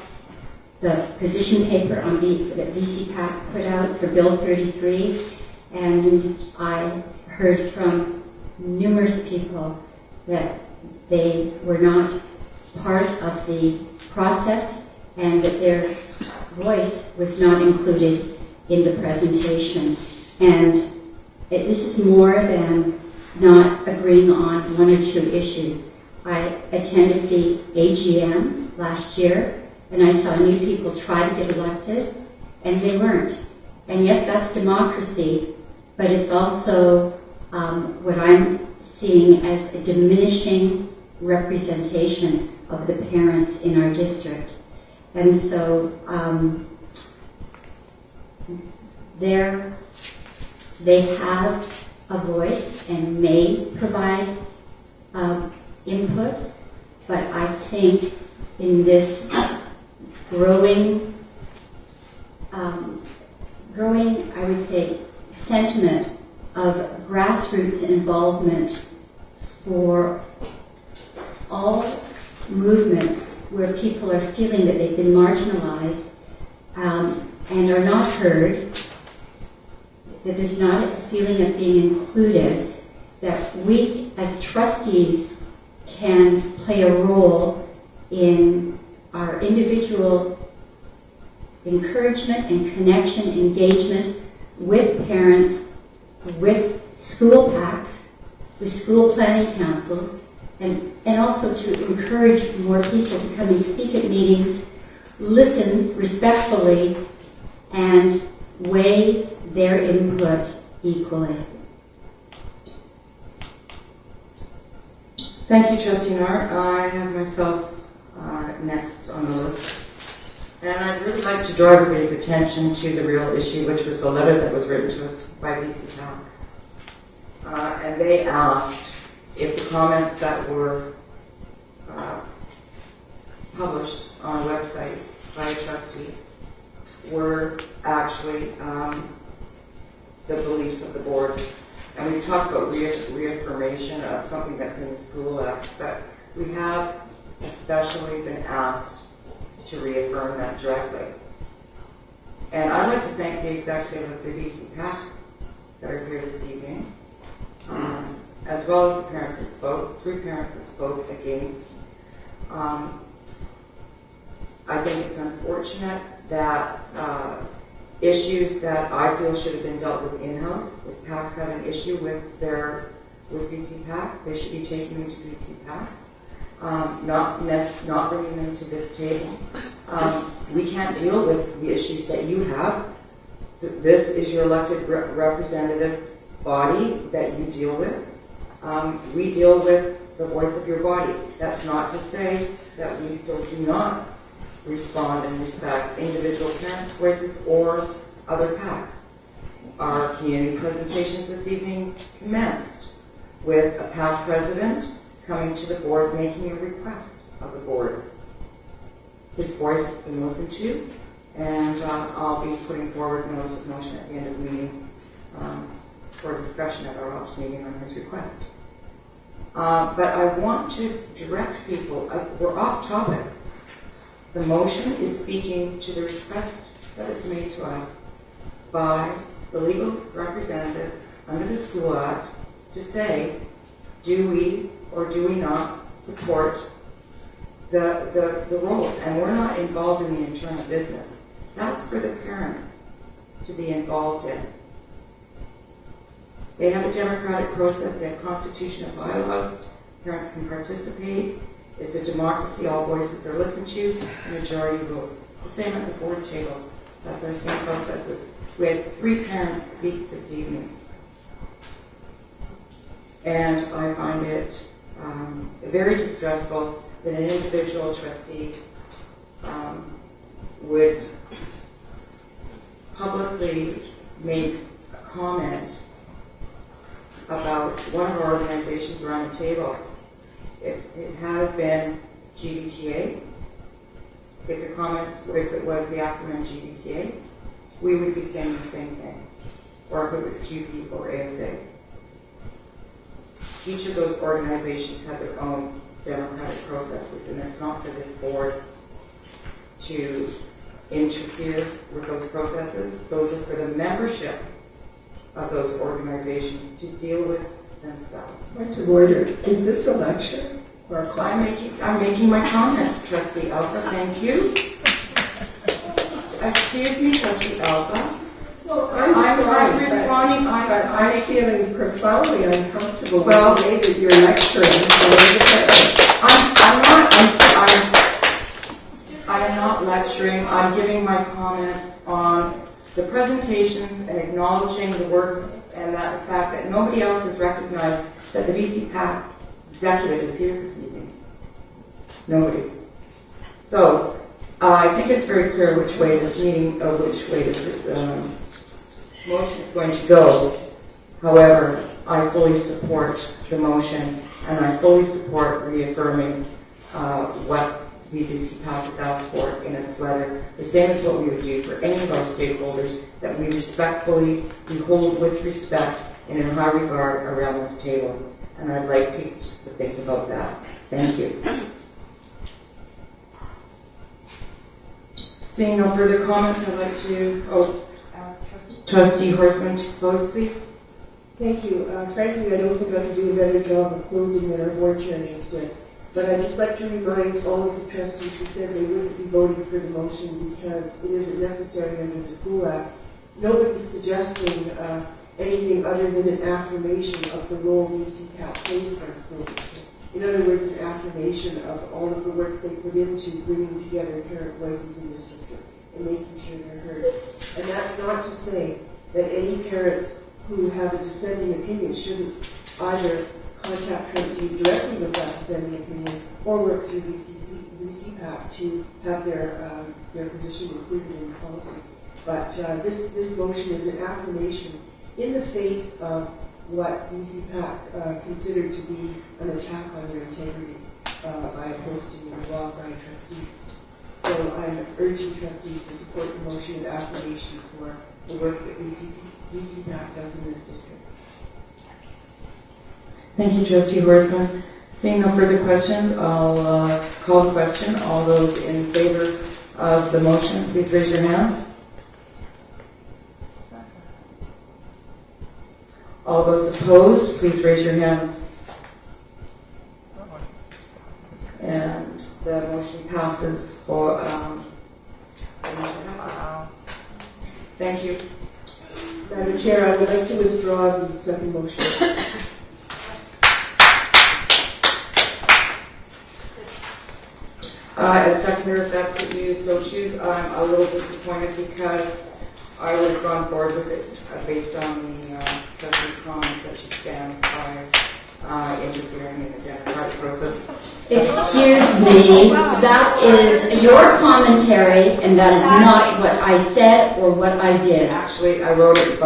the position paper on that VCPAC put out for Bill 33, and I heard from numerous people that they were not part of the process and that their voice was not included in the presentation. And this is more than not agreeing on one or two issues. I attended the AGM last year, and I saw new people try to get elected, and they weren't. And yes, that's democracy, but it's also what I'm seeing as a diminishing representation of the parents in our district. And so they have a voice and may provide input, but I think in this growing, I would say, sentiment of grassroots involvement for all movements where people are feeling that they've been marginalized and are not heard, that there's not a feeling of being included, that we as trustees can play a role in our individual encouragement and connection, engagement with parents, with school PACs, with school planning councils, and also to encourage more people to come and speak at meetings, listen respectfully, and weigh their input equally. Thank you, Trustee Nart. I have myself next on the list. And I'd really like to draw everybody's attention to the real issue, which was the letter that was written to us by VCPAC. And they asked if the comments that were published on a website by a trustee were actually the beliefs of the board. And we talked about reaffirmation of something that's in the School Act, but we have especially been asked to reaffirm that directly. And I'd like to thank the executive of the VCPAC that are here this evening, as well as the parents that spoke, 3 parents that spoke against. I think it's unfortunate that issues that I feel should have been dealt with in-house, if PACs have an issue with VCPAC, they should be taken into VCPAC. Not bringing them to this table. We can't deal with the issues that you have. This is your elected representative body that you deal with. We deal with the voice of your body. That's not to say that we still do not respond and respect individual parents' voices or other PACs. Our community presentations this evening commenced with a PAC president coming to the board making a request of the board. His voice has been listened to, and I'll be putting forward a notice of motion at the end of the meeting for discussion at our office meeting on his request. But I want to direct people, we're off topic. The motion is speaking to the request that is made to us by the legal representatives under the School Act to say, do we or do we not support the role? And we're not involved in the internal business. That's for the parents to be involved in. They have a democratic process, they have constitutional bylaws, parents can participate. It's a democracy, all voices are listened to, majority vote. The same at the board table. That's our same process. We had 3 parents speak this evening. And I find it very distressful that an individual trustee would publicly make a comment about one of our organizations around the table. It has been GBTA, if the comments, if it was the acronym GBTA, we would be saying the same thing. Or if it was QP or ASA. Each of those organizations have their own democratic processes, and it's not for this board to interfere with those processes. Those are for the membership of those organizations to deal with themselves. Point of order. Is this a lecture or a class? I'm making my comments, Trustee Alpha. Thank you. Excuse me, Trustee Alpha. Well, I'm responding. I'm feeling profoundly uncomfortable Well, with the way that you're lecturing. I am not lecturing. I'm giving my comments on the presentations and acknowledging the work and that the fact that nobody else has recognized that the BC PAC executive is here this evening. Nobody. So I think it's very clear which way this meeting, which way this motion is going to go. However, I fully support the motion, and I fully support reaffirming what the BC PAC has asked for in its letter, the same as what we would do for any of our stakeholders, that we respectfully, we hold with respect and in high regard around this table. And I'd like people just to think about that. Thank you. Seeing no further comments, I'd like to ask Trustee Horstman to close, please. Thank you. Frankly, I don't think I can do a better job of closing than our board chair just did. But I'd just like to remind all of the trustees who said they wouldn't be voting for the motion because it isn't necessary under the School Act. Nobody's suggesting anything other than an affirmation of the role BCPAC plays in our school district. In other words, an affirmation of all of the work they put into bringing together parent voices in this district and making sure they're heard. And that's not to say that any parents who have a dissenting opinion shouldn't either contact trustees directly with that dissenting opinion or work through BCPAC to have their position included in the policy. But this motion is an affirmation in the face of what BCPAC considered to be an attack on their integrity by posting a blog by a trustee. So I'm urging trustees to support the motion of affirmation for the work that BCPAC does in this district. Thank you, Trustee Horstman. Seeing no further questions, I'll call the question. All those in favor of the motion, please raise your hands. All those opposed, please raise your hands. And the motion passes for, thank you. Madam Chair, I would like to withdraw the second motion. And seconder, if that's what you so choose, I'm a little disappointed because I would have gone forward with it based on the trustee's comments that she stands by interfering in the democratic process. Excuse me, that is your commentary, and that is not what I said or what I did. Actually, I wrote it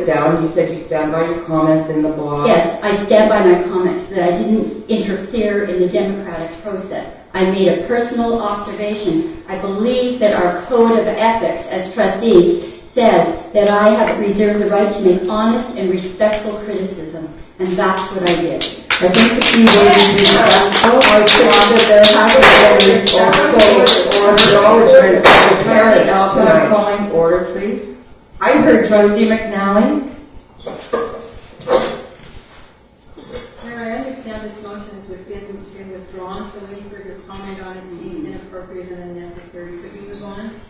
down. You said you stand by your comments in the blog. Yes, I stand by my comments that I didn't interfere in the democratic process. I made a personal observation. I believe that our code of ethics as trustees says that I have reserved the right to make honest and respectful criticism, and that's what I did. I think the key word is respectful. I thought that there has to be order. Calling order, please. I heard Trustee McNally. Mayor, I understand this motion has been withdrawn, so waiting for your comment on it being inappropriate and unnecessary. Could we move on?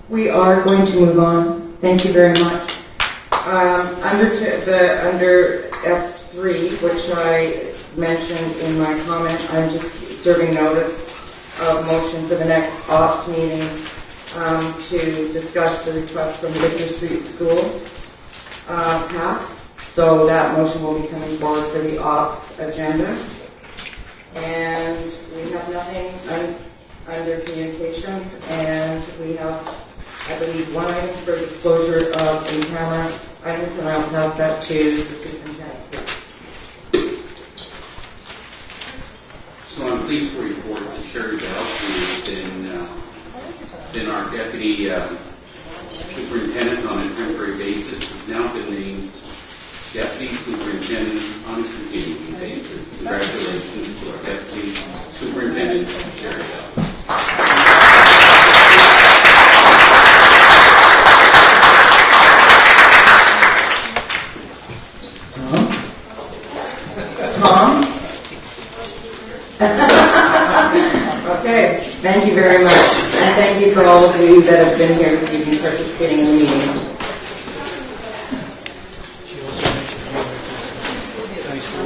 We are going to move on. Thank you very much. Under F3, which I mentioned in my comment, I'm just serving notice of motion for the next ops meeting to discuss the request from Victor Street School PAC. So that motion will be coming forward for the ops agenda. And we have nothing under communications, and we have, I believe, one item for disclosure of in-camera items, and I'll pass that to the superintendent. So on I'm pleased to report that Sherry Bell, who has been our deputy superintendent on a temporary basis, has now been named deputy superintendent on a continuing basis. Congratulations to our deputy superintendent, Sherry Bell. Tom? Okay, thank you very much. And thank you for all of you that have been here this evening participating in the meeting. Thanks for